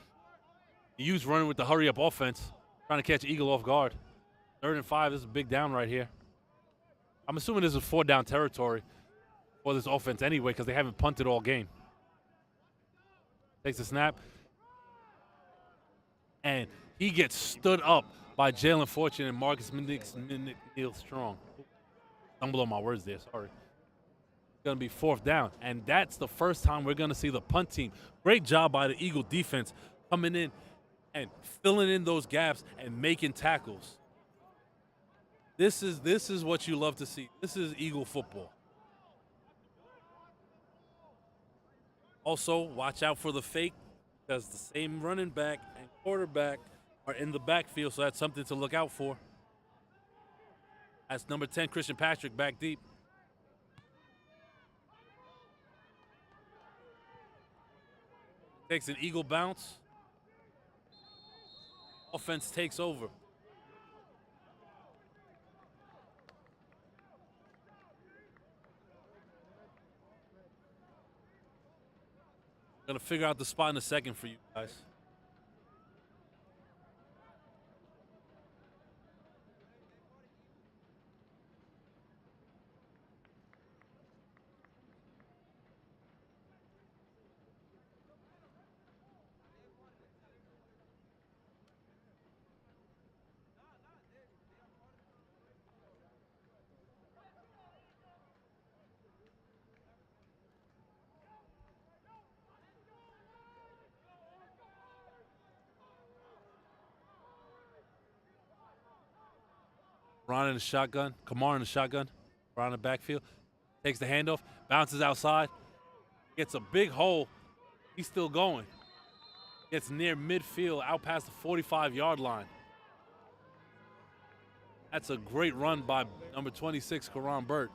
the Utes running with the hurry-up offense, trying to catch Eagle off guard. 3rd and 5, this is a big down right here. I'm assuming this is 4-down territory for this offense anyway because they haven't punted all game. Takes a snap. And he gets stood up by Jalen Fortune and Marcus Neal Strong. Stumbled on my words there, sorry. It's going to be 4th down. And that's the first time we're going to see the punt team. Great job by the Eagle defense coming in and filling in those gaps and making tackles. This is what you love to see. This is Eagle football. Also, watch out for the fake because the same running back and quarterback are in the backfield, so that's something to look out for. That's number 10, Christian Patrick, back deep. Takes an Eagle bounce. Offense takes over. Gonna figure out the spot in a second for you guys. Ron in the shotgun. Kamar in the shotgun. Ron in the backfield. Takes the handoff. Bounces outside. Gets a big hole. He's still going. Gets near midfield, out past the 45-yard line. That's a great run by number 26, Karan Burt.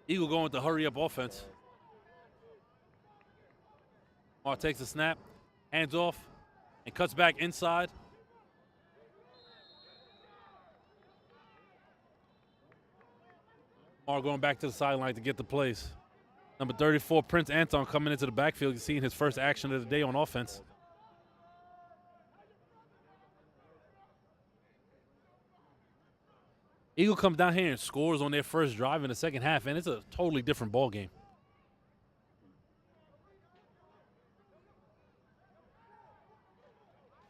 Eagle going with the hurry-up offense. Kamar takes the snap. Hands off and cuts back inside. Mar going back to the sideline to get the plays. Number 34, Prince Anton, coming into the backfield. You're seeing his first action of the day on offense. Eagle comes down here and scores on their first drive in the second half, and it's a totally different ball game.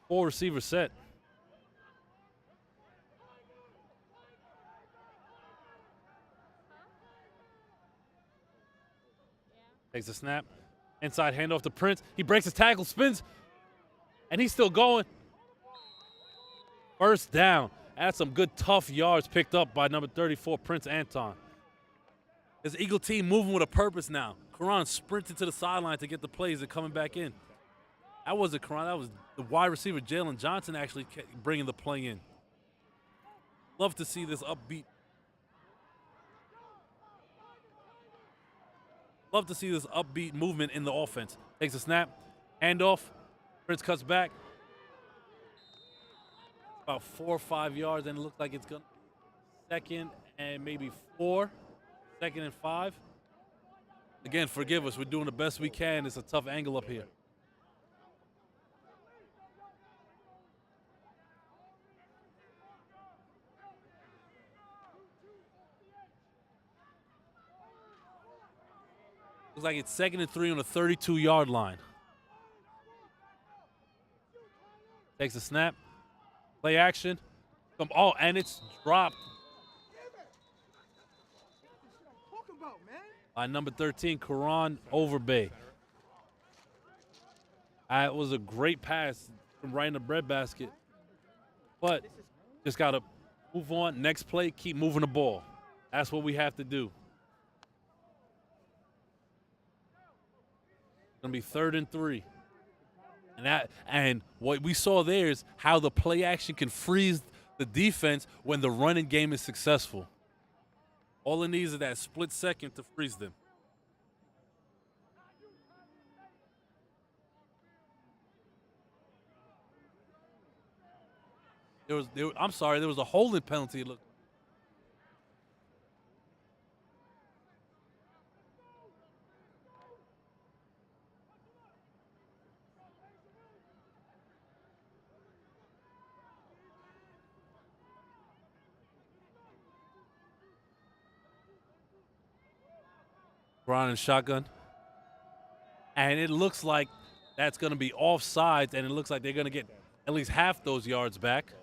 4 receiver set. Takes a snap. Inside handoff to Prince. He breaks his tackle, spins, and he's still going. First down. That's some good tough yards picked up by number 34, Prince Anton. This Eagle team moving with a purpose now. Karan sprinted to the sideline to get the plays and coming back in. That wasn't Karan. That was the wide receiver, Jalen Johnson, actually bringing the play in. Love to see this upbeat. Love to see this upbeat movement in the offense. Takes a snap, handoff. Prince cuts back. About 4 or 5 yards, and it looks like it's going to second and maybe 4. Second and 5. Again, forgive us. We're doing the best we can. It's a tough angle up here. Looks like it's 2nd and 3 on the 32-yard line. Takes a snap. Play action. Oh, and it's dropped. By number 13, Karan Overbay. It was a great pass from right in the breadbasket. But just got to move on. Next play, keep moving the ball. That's what we have to do. It's going to be 3rd and 3. And what we saw there is how the play action can freeze the defense when the running game is successful. All it needs is that split second to freeze them. I'm sorry, there was a holding penalty. Look. Brown and shotgun. And it looks like that's going to be offsides, and it looks like they're going to get at least half those yards back.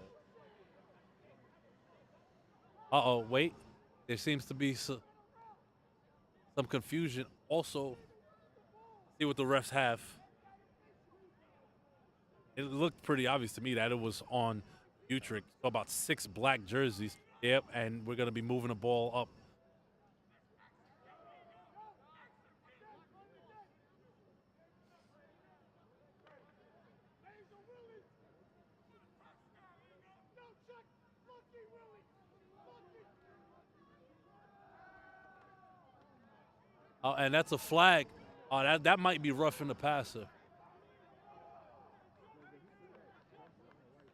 Uh-oh, wait. There seems to be some confusion. Also, see what the refs have. It looked pretty obvious to me that it was on Utrecht. So about 6 black jerseys. Yep, and we're going to be moving the ball up. And that's a flag. That might be roughing the passer.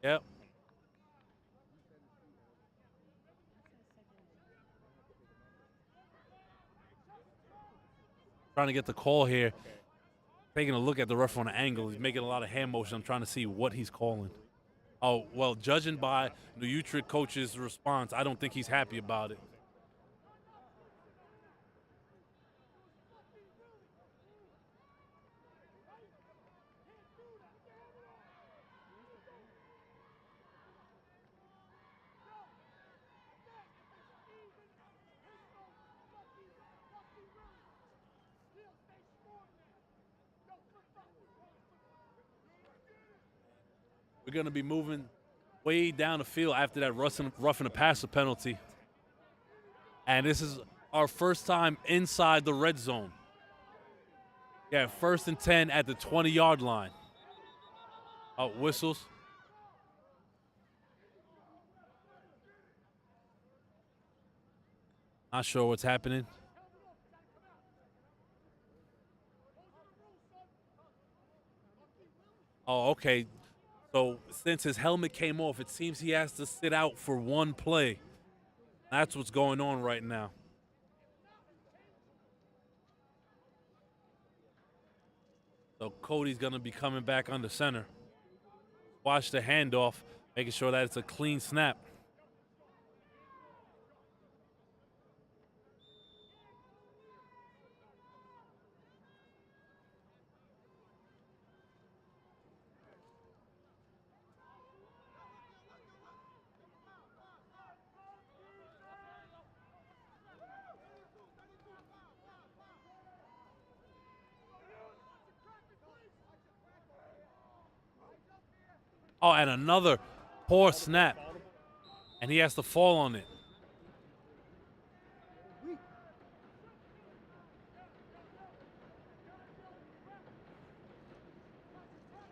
Yep. Trying to get the call here. Taking a look at the ref on the angle. He's making a lot of hand motion. I'm trying to see what he's calling. Oh, well, judging by the Utrecht coach's response, I don't think he's happy about it. We're going to be moving way down the field after that roughing the passer penalty. And this is our first time inside the red zone. Yeah, 1st and 10 at the 20-yard line. Oh, whistles. Not sure what's happening. Oh, okay. So since his helmet came off, it seems he has to sit out for 1 play. That's what's going on right now. So Cody's going to be coming back under center. Watch the handoff, making sure that it's a clean snap. Oh, and another poor snap. And he has to fall on it.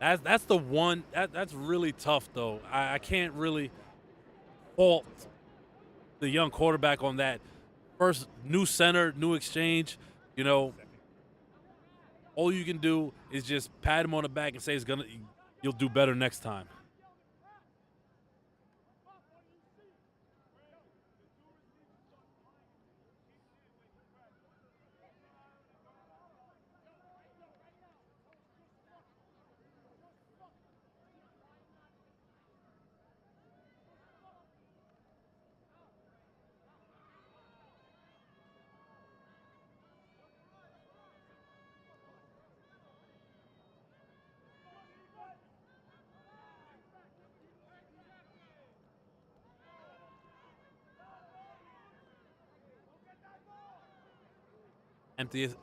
That's the one that's really tough though. I can't really fault the young quarterback on that. First, new center, new exchange. You know, all you can do is just pat him on the back and say you'll do better next time.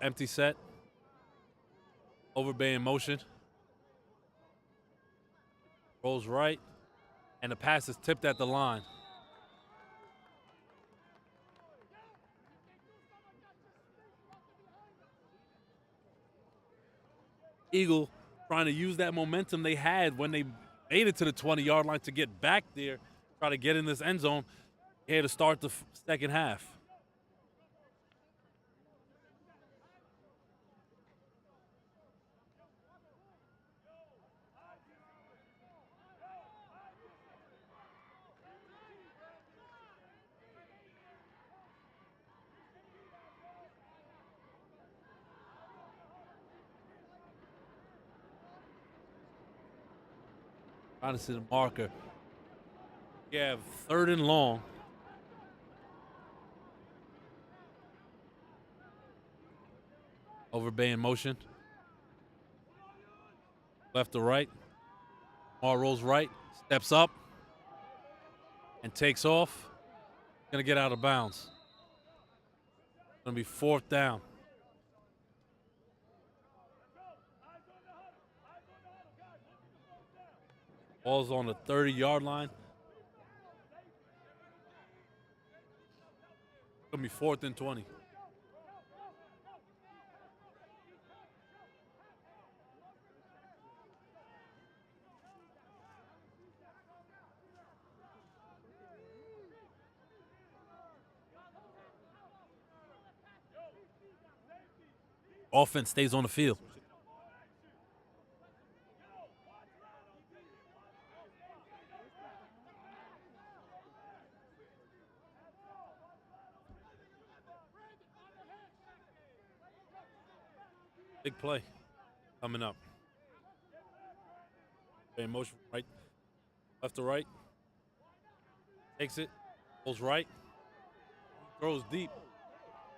Empty set. Overbay in motion. Rolls right. And the pass is tipped at the line. Eagle trying to use that momentum they had when they made it to the 20-yard line to get back there, try to get in this end zone here to start the second half. Trying to see the marker. You have 3rd and long. Overbay in motion. Left to right. Mar rolls right. Steps up. And takes off. Gonna get out of bounds. Gonna be 4th down. Ball's on the 30-yard line. Gonna be 4th and 20. Offense stays on the field. Big play coming up. In motion right, left to right. Takes it, pulls right, throws deep,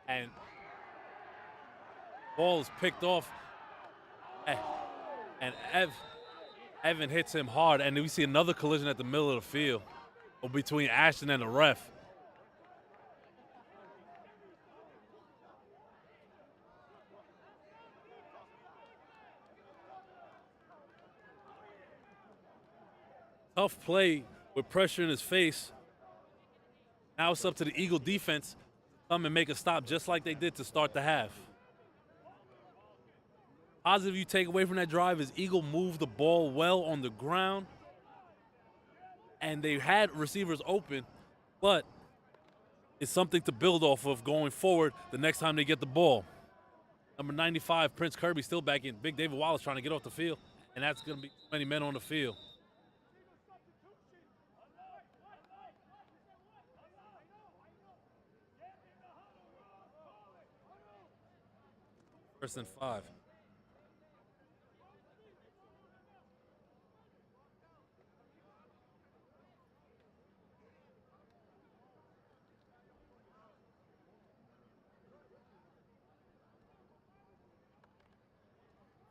and ball is picked off. And Evan hits him hard, and we see another collision at the middle of the field between Ashton and the ref. Tough play with pressure in his face. Now it's up to the Eagle defense to come and make a stop just like they did to start the half. Positive you take away from that drive is Eagle moved the ball well on the ground, and they had receivers open, but it's something to build off of going forward the next time they get the ball. Number 95, Prince Kirby, still back in. Big David Wallace trying to get off the field, and that's going to be many men on the field. First and 5.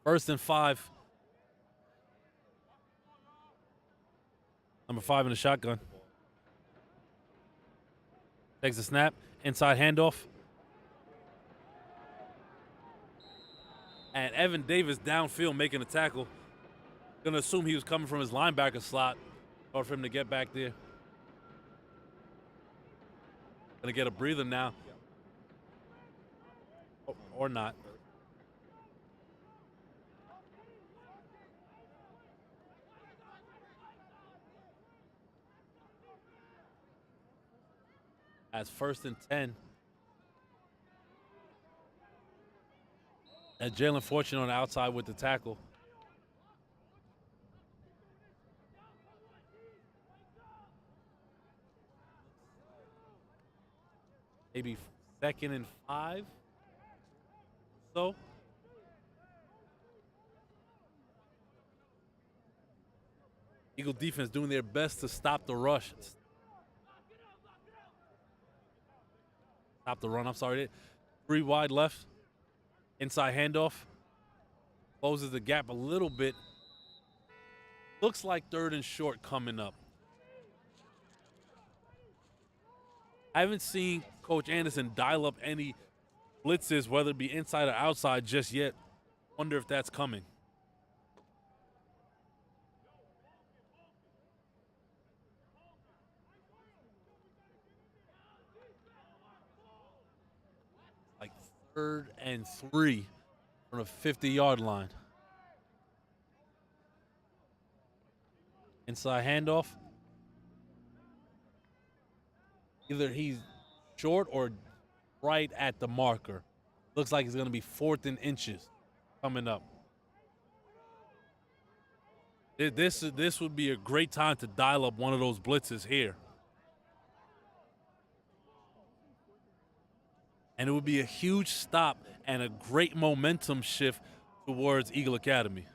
First and 5. Number 5 in the shotgun. Takes a snap. Inside handoff. And Evan Davis downfield making a tackle. Gonna assume he was coming from his linebacker slot or for him to get back there. Gonna get a breather now. Or not. As 1st and 10. And Jalen Fortune on the outside with the tackle. Maybe 2nd and 5. So. Eagle defense doing their best to stop the rush. Stop the run, I'm sorry. 3 wide left. Inside handoff. Closes the gap a little bit. Looks like 3rd and short coming up. I haven't seen Coach Anderson dial up any blitzes, whether it be inside or outside, just yet. Wonder if that's coming. Like 3rd and 3 from a 50-yard line. Inside handoff. Either he's short or right at the marker. Looks like it's going to be 4th and inches coming up. This would be a great time to dial up one of those blitzes here. And it would be a huge stop and a great momentum shift towards Eagle Academy.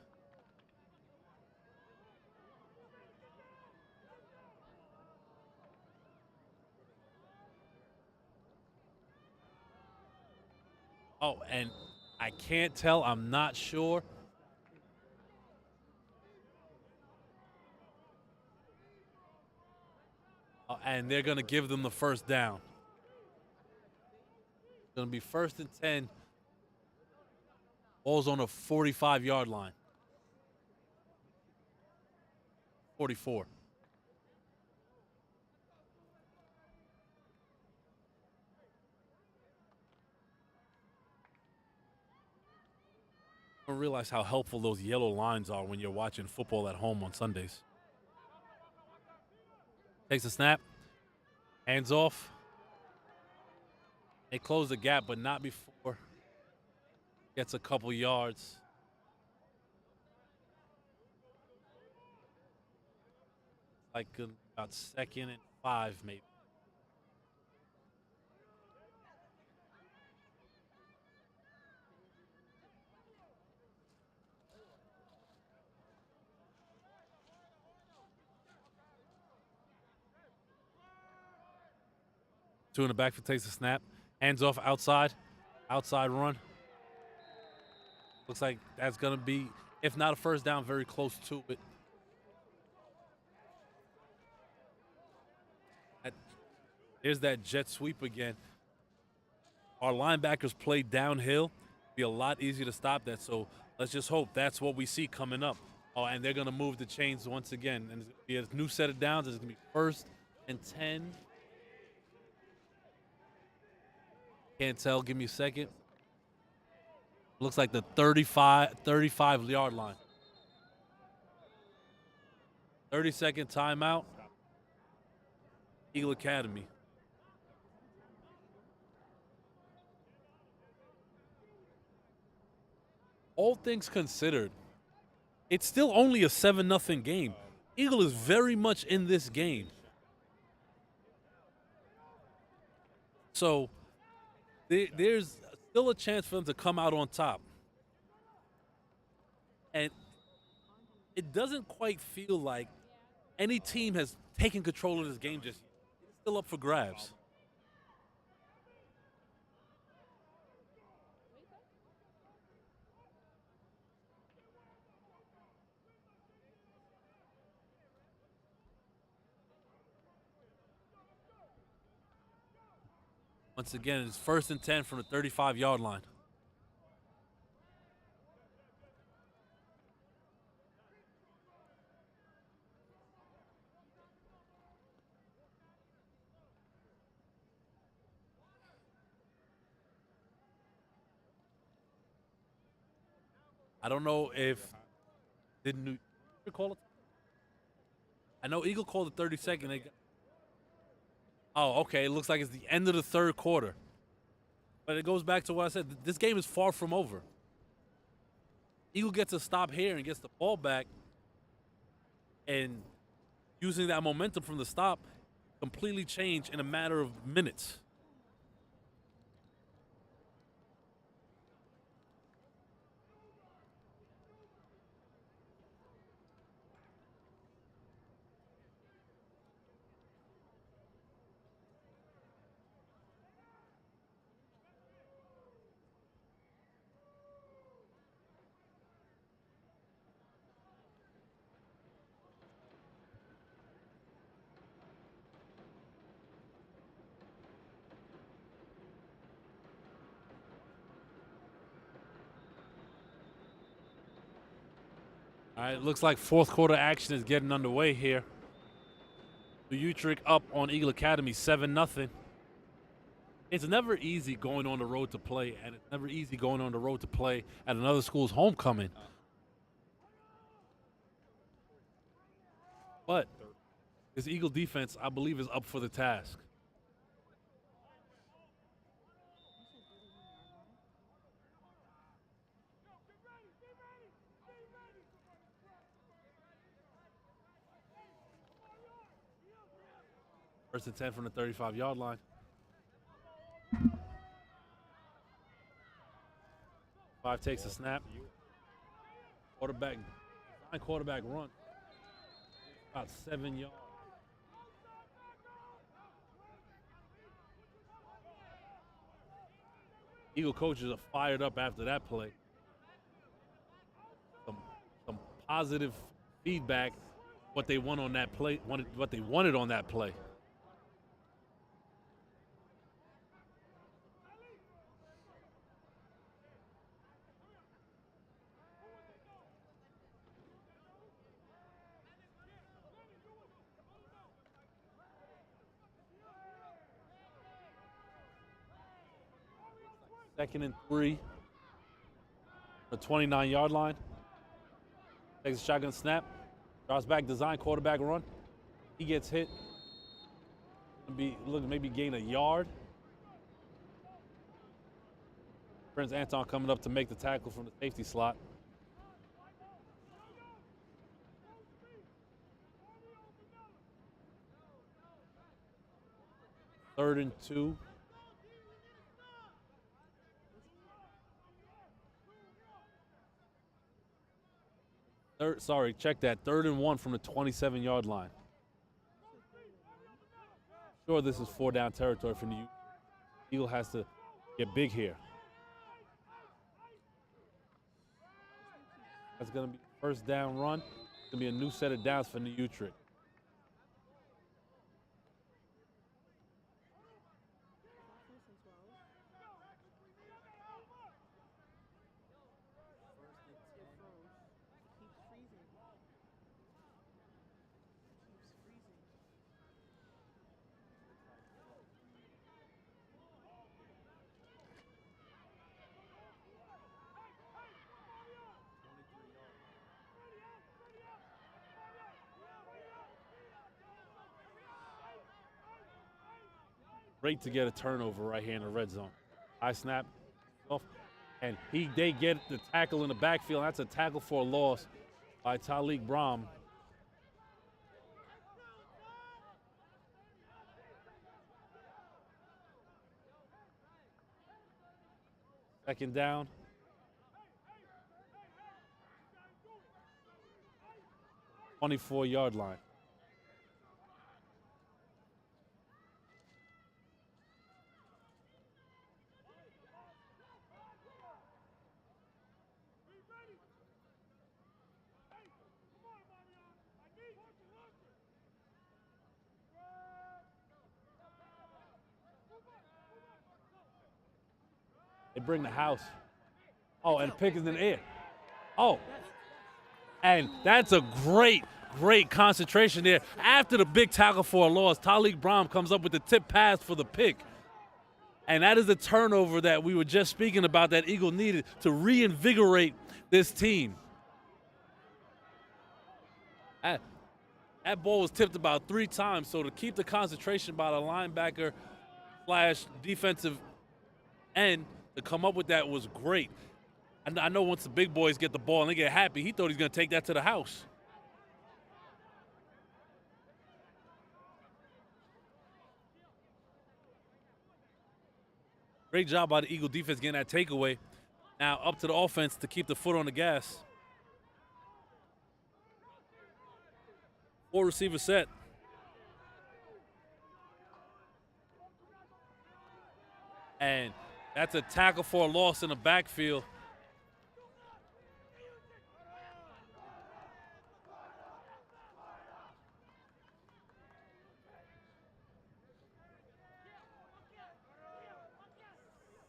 Oh, and I can't tell. I'm not sure. And they're going to give them the 1st down. It's going to be 1st and 10. Ball's on a 45-yard line. 44. I don't realize how helpful those yellow lines are when you're watching football at home on Sundays. Takes a snap. Hands off. They close the gap, but not before. Gets a couple yards. Like about 2nd and 5, maybe. Two in the backfield, takes a snap. Hands off outside. Outside run. Looks like that's going to be, if not a 1st down, very close to it. There's that jet sweep again. Our linebackers play downhill. It'll be a lot easier to stop that. So let's just hope that's what we see coming up. Oh, and they're going to move the chains once again. And it's going to be a new set of downs. It's going to be 1st and 10. Can't tell. Give me a second. Looks like the 35-yard line. 30-second timeout. Eagle Academy. All things considered, it's still only a 7-0 game. Eagle is very much in this game. So there's still a chance for them to come out on top. And it doesn't quite feel like any team has taken control of this game just yet. It's still up for grabs. Once again, it's 1st and 10 from the 35-yard line. I don't know if didn't New call it. I know Eagle called it 30-second. Oh, okay. It looks like it's the end of the third quarter. But it goes back to what I said. This game is far from over. Eagle gets a stop here and gets the ball back, and using that momentum from the stop, completely change in a matter of minutes. All right, looks like fourth quarter action is getting underway here. The Utrecht up on Eagle Academy 7-0. It's never easy going on the road to play, and it's never easy going on the road to play at another school's homecoming. But this Eagle defense, I believe, is up for the task. First and 10 from the 35-yard line. Five takes a snap. Quarterback run. About 7 yards. Eagle coaches are fired up after that play. Some positive feedback. What they want on that play. What they wanted on that play. Second and 3. The 29-yard line. Takes a shotgun snap. Drops back, design quarterback run. He gets hit. Maybe gain a yard. Prince Anton coming up to make the tackle from the safety slot. Third and 2. Check that. 3rd and 1 from the 27-yard line. Sure, this is 4-down territory for the Eagle has to get big here. That's going to be first down run. It's going to be a new set of downs for New Utrecht. Great to get a turnover right here in the red zone. High snap, and they get the tackle in the backfield. That's a tackle for a loss by Talik Brahm. Second down. .24-yard line. They bring the house. Oh, and pick is in the air. Oh, and that's a great concentration there. After the big tackle for a loss, Talik Brahm comes up with the tip pass for the pick. And that is the turnover that we were just speaking about that Eagle needed to reinvigorate this team. That ball was tipped about 3 times, so to keep the concentration by the linebacker / defensive end to come up with that was great. And I know once the big boys get the ball and they get happy, he thought he's going to take that to the house. Great job by the Eagle defense getting that takeaway. Now up to the offense to keep the foot on the gas. 4 receiver set. And that's a tackle for a loss in the backfield.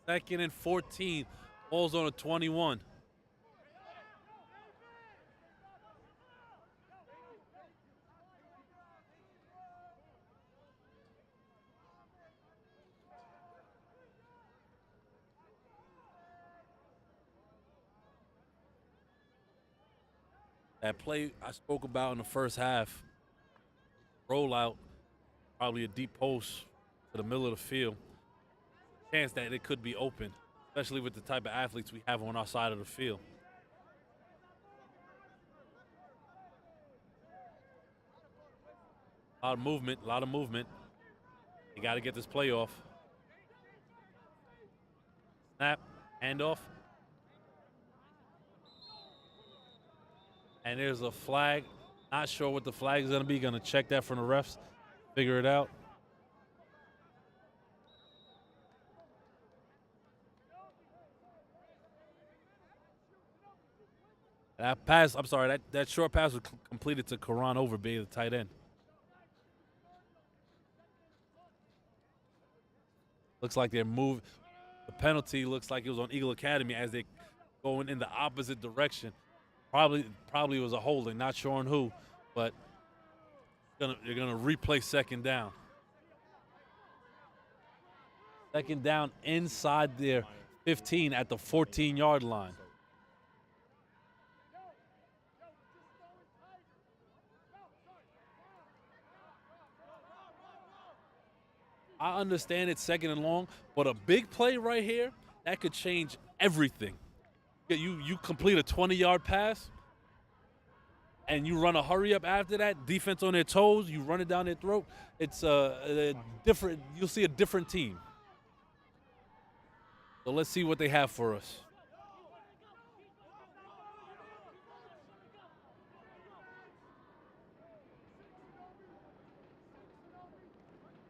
Second and 14. Ball's on a 21. That play I spoke about in the first half, rollout, probably a deep post to the middle of the field. Chance that it could be open, especially with the type of athletes we have on our side of the field. A lot of movement. You got to get this play off. Snap, handoff. And there's a flag. Not sure what the flag is going to be. Going to check that from the refs, figure it out. That pass, I'm sorry, that short pass was completed to Karan Overby, the tight end. Looks like they're moving. The penalty looks like it was on Eagle Academy as they going in the opposite direction. Probably was a holding, not sure on who, but they're gonna replay second down. Second down inside their 15 at the 14-yard line. I understand it's second and long, but a big play right here, that could change everything. You complete a 20-yard pass, and you run a hurry up after that, defense on their toes, you run it down their throat. It's a different. You'll see a different team. So let's see what they have for us.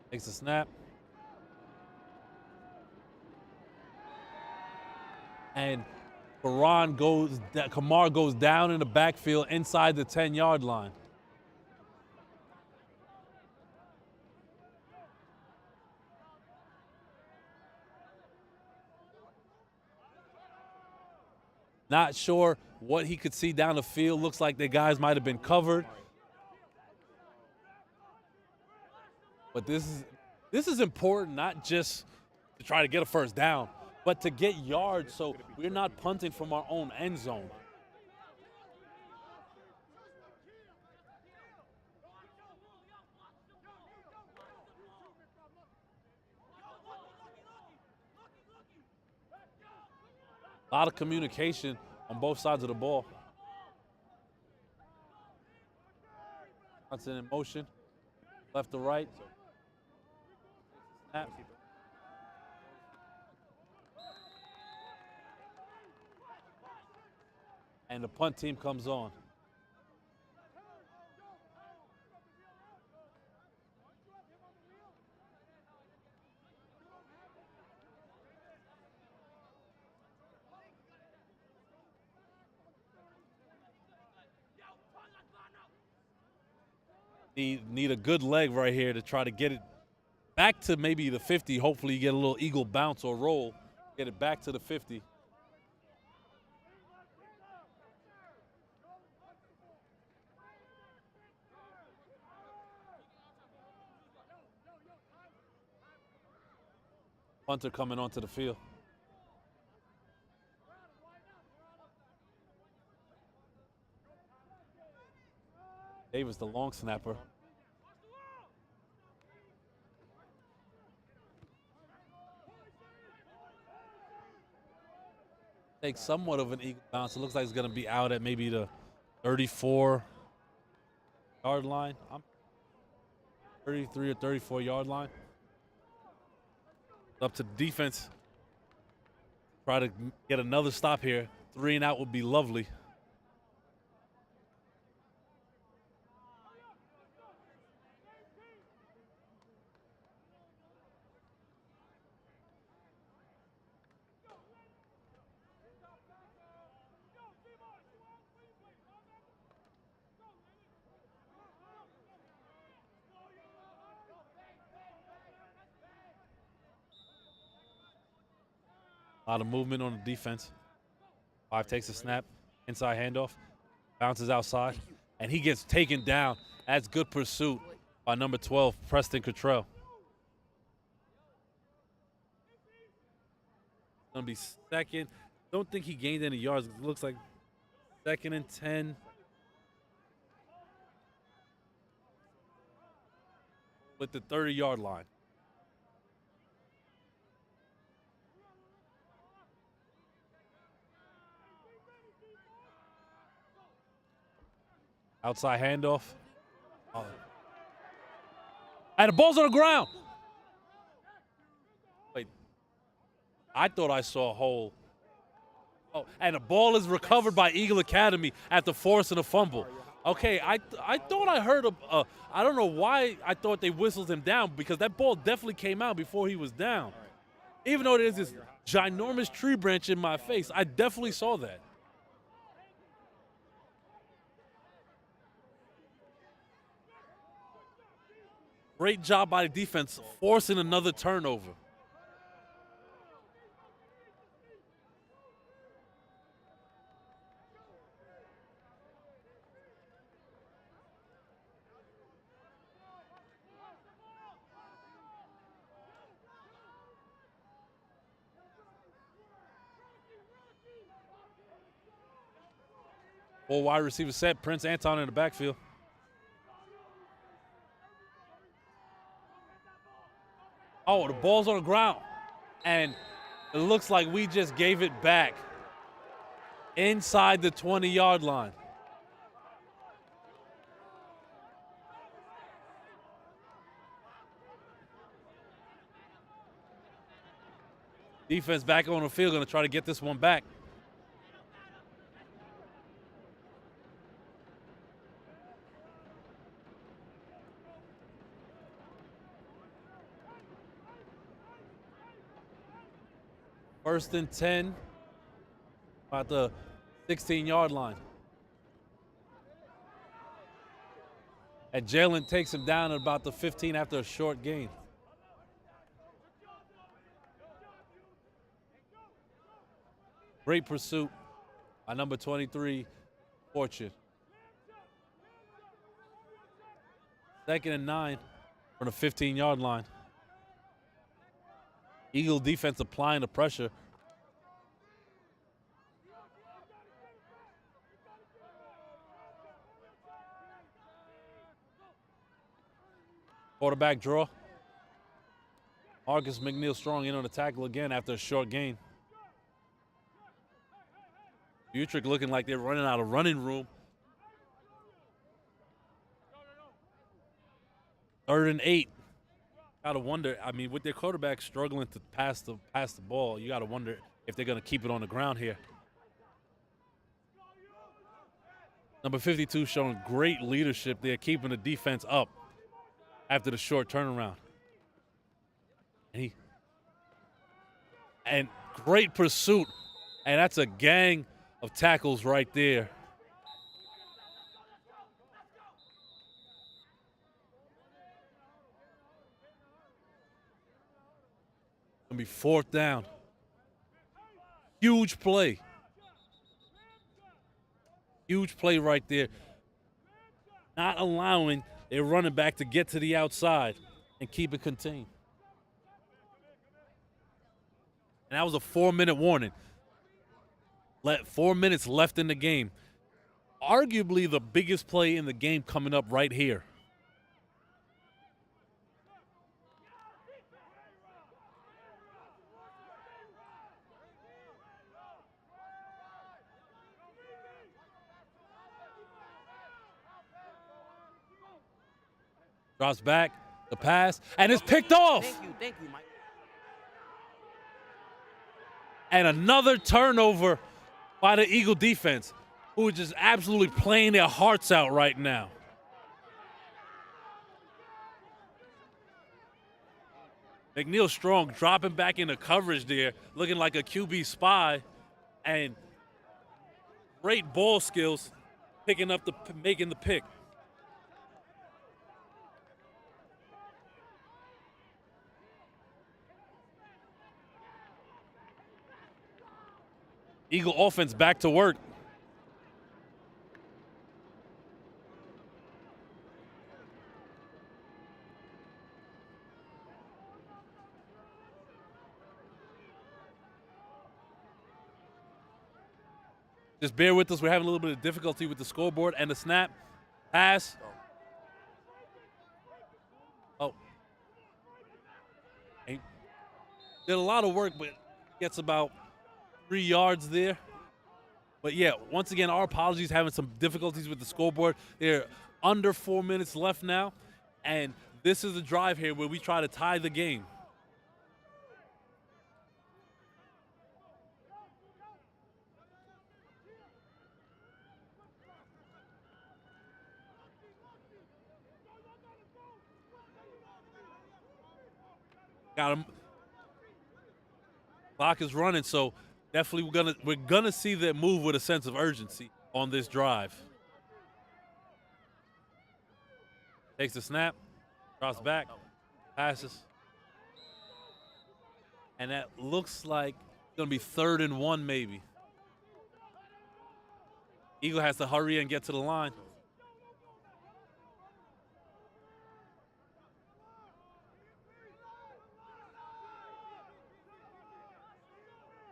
Takes a snap. And Kamar goes down in the backfield inside the 10-yard line. Not sure what he could see down the field. Looks like the guys might have been covered. But this is important, not just to try to get a first down, but to get yards so we're not punting from our own end zone. A lot of communication on both sides of the ball. Johnson in motion, left to right. Snap. And the punt team comes on. Need a good leg right here to try to get it back to maybe the 50. Hopefully you get a little eagle bounce or roll. Get it back to the 50. Punter coming onto the field. Davis, the long snapper. Takes somewhat of an eagle bounce. It looks like it's going to be out at maybe the 34-yard line. I'm 33 or 34-yard line. Up to defense. Try to get another stop here. 3 and out would be lovely. A lot of movement on the defense. 5 takes a snap, inside handoff, bounces outside, and he gets taken down. That's good pursuit by number 12, Preston Cottrell. Gonna be second. Don't think he gained any yards. It looks like 2nd and 10. With the 30-yard line. Outside handoff. Oh. And the ball's on the ground. Wait. I thought I saw a hole. Oh, and the ball is recovered by Eagle Academy after forcing a fumble. Okay, I thought I heard I don't know why I thought they whistled him down, because that ball definitely came out before he was down. Even though there's this ginormous tree branch in my face, I definitely saw that. Great job by the defense, forcing another turnover. Full wide receiver set, Prince Anton in the backfield. Oh, the ball's on the ground. And it looks like we just gave it back inside the 20-yard line. Defense back on the field, going to try to get this one back. First and 10, about the 16-yard line. And Jalen takes him down at about the 15 after a short gain. Great pursuit by number 23, Fortune. 2nd and 9 from the 15-yard line. Eagle defense applying the pressure. Quarterback draw. Marcus McNeil Strong in on the tackle again after a short gain. Utrecht looking like they're running out of running room. 3rd and 8. Gotta wonder, I mean, with their quarterback struggling to pass the ball, you gotta wonder if they're gonna keep it on the ground here. Number 52 showing great leadership there, keeping the defense up after the short turnaround. And great pursuit, and that's a gang of tackles right there. Gonna be 4th down. Huge play. Huge play right there. Not allowing their running back to get to the outside and keep it contained. And that was a 4-minute warning. 4 minutes left in the game. arguably the biggest play in the game coming up right here. Drops back, the pass, and it's picked off. Thank you, Mike. And another turnover by the Eagle defense, who are just absolutely playing their hearts out right now. McNeil Strong dropping back into coverage there, looking like a QB spy, and great ball skills, making the pick. Eagle offense back to work. Just bear with us. We're having a little bit of difficulty with the scoreboard and the snap. Pass. Oh. Did a lot of work, but gets about 3 yards there. But yeah, once again, our apologies, having some difficulties with the scoreboard. They're under 4 minutes left now, and this is a drive here where we try to tie the game. Got him. Clock is running, so definitely we're gonna see them move with a sense of urgency on this drive. Takes the snap, drops back, passes, and that looks like it's gonna be 3rd and 1 maybe. Eagle has to hurry and get to the line.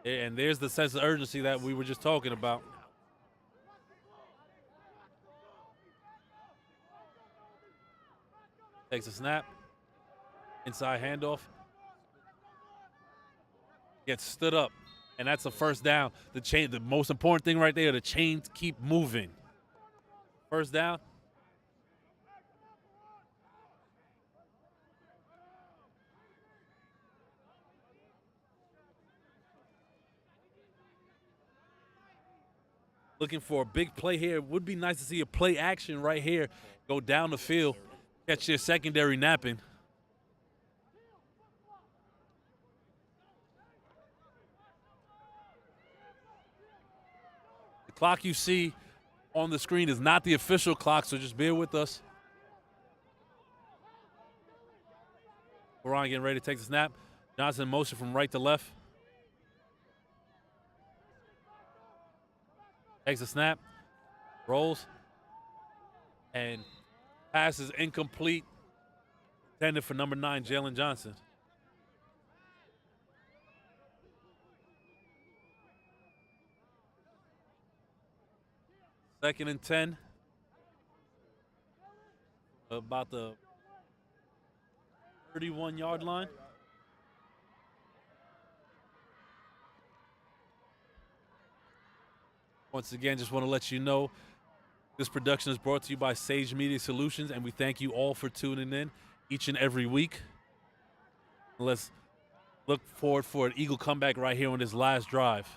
And there's the sense of urgency that we were just talking about. Takes a snap. Inside handoff. Gets stood up. And that's a first down. The most important thing right there, the chains keep moving. First down. Looking for a big play here. It would be nice to see a play action right here. Go down the field, catch their secondary napping. The clock you see on the screen is not the official clock, so just bear with us. Ryan getting ready to take the snap. Johnson in motion from right to left. Takes a snap, rolls, and pass is incomplete. Intended for number 9, Jalen Johnson. Second and 10. About the 31-yard line. Once again, just want to let you know this production is brought to you by Sage Media Solutions, and we thank you all for tuning in each and every week. Let's look forward for an Eagle comeback right here on this last drive.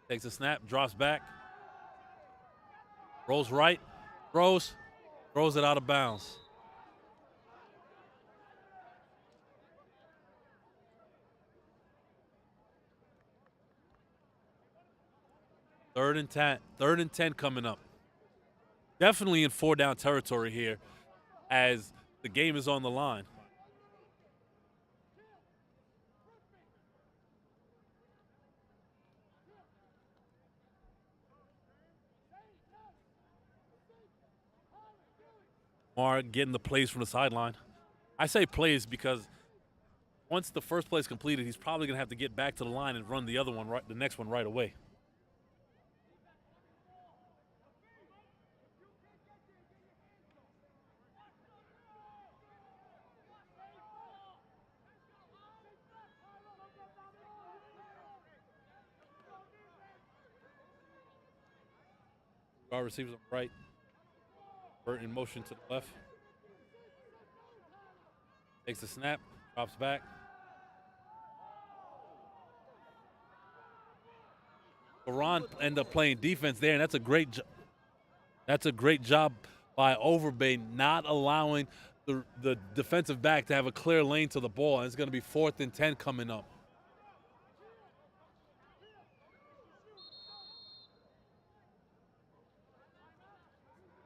Takes a snap, drops back. Rolls right, throws it out of bounds. Third and 10 coming up. Definitely in 4-down territory here as the game is on the line. Mar getting the plays from the sideline. I say plays because once the first play is completed, he's probably going to have to get back to the line and run the other one, the next one right away. Guard receives him right. Burt in motion to the left. Takes the snap, drops back. Baran ended up playing defense there, and that's a great job by Overbay, not allowing the defensive back to have a clear lane to the ball. And it's going to be 4th and 10 coming up.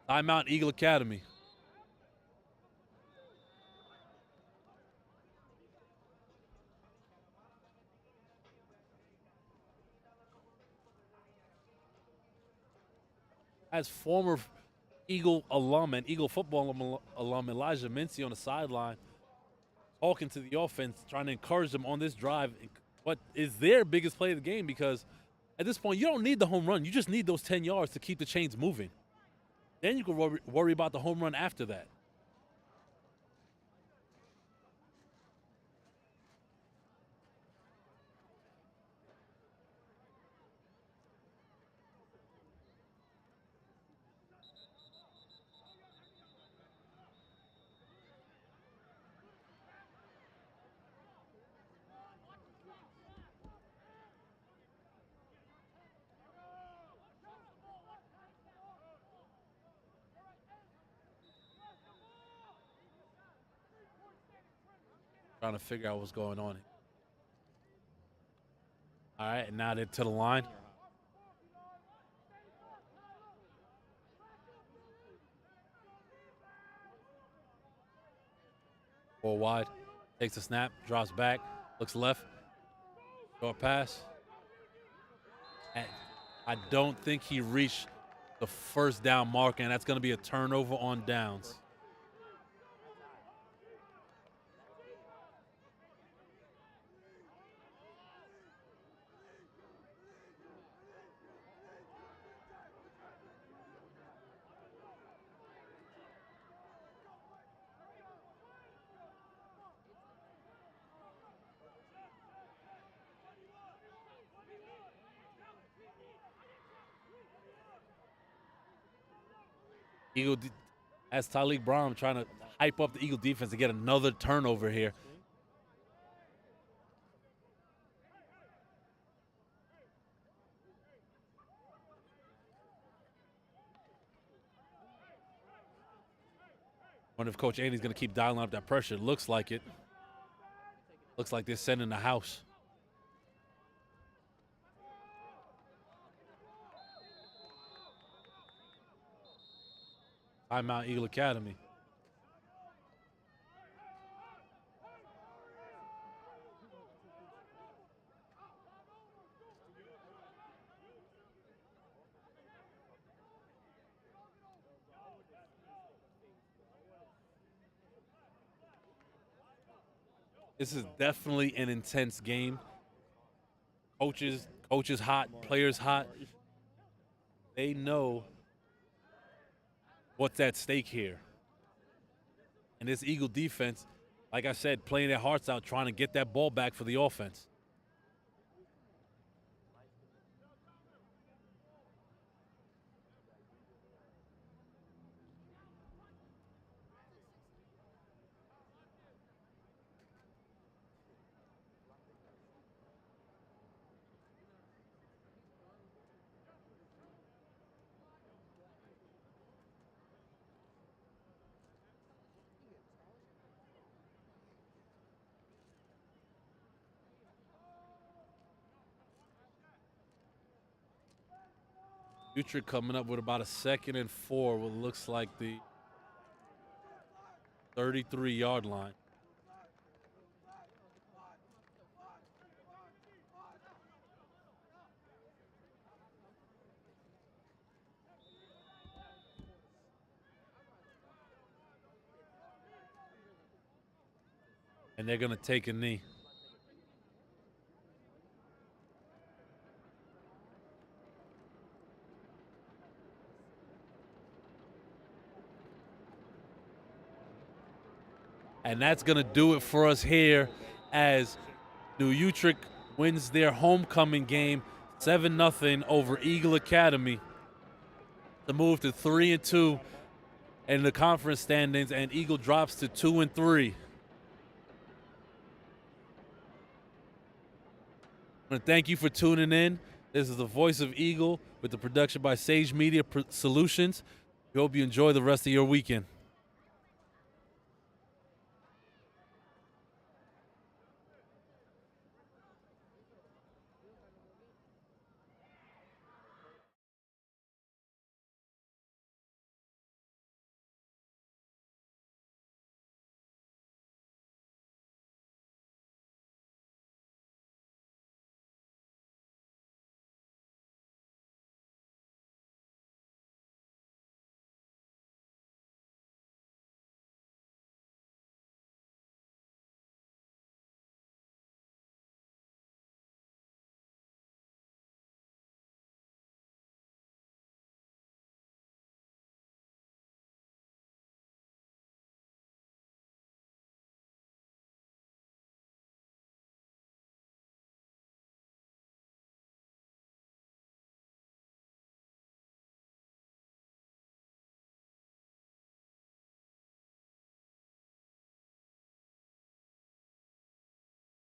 Timeout, Eagle Academy. As former Eagle alum and Eagle football alum Elijah Mincy on the sideline, talking to the offense, trying to encourage them on this drive. What is their biggest play of the game? Because at this point, you don't need the home run. You just need those 10 yards to keep the chains moving. Then you can worry about the home run after that. Trying to figure out what's going on. All right, and now they're to the line. Ball wide. Takes a snap, drops back, looks left. Short pass. And I don't think he reached the first down mark, and that's going to be a turnover on downs. Eagle as Talik Brown trying to hype up the Eagle defense to get another turnover here. Wonder if Coach Andy's going to keep dialing up that pressure. Looks like it. Looks like they're sending the house. Timeout, Eagle Academy. This is definitely an intense game. Coaches hot, players hot. They know what's at stake here. And this Eagle defense, like I said, playing their hearts out, trying to get that ball back for the offense. Utrecht coming up with about a 2nd and 4, what looks like the 33-yard line. and they're going to take a knee. And that's going to do it for us here as New Utrecht wins their homecoming game 7-0 over Eagle Academy to move to 3-2 in the conference standings, and Eagle drops to 2-3. I want to thank you for tuning in. This is the Voice of Eagle with the production by Sage Media Solutions. We hope you enjoy the rest of your weekend.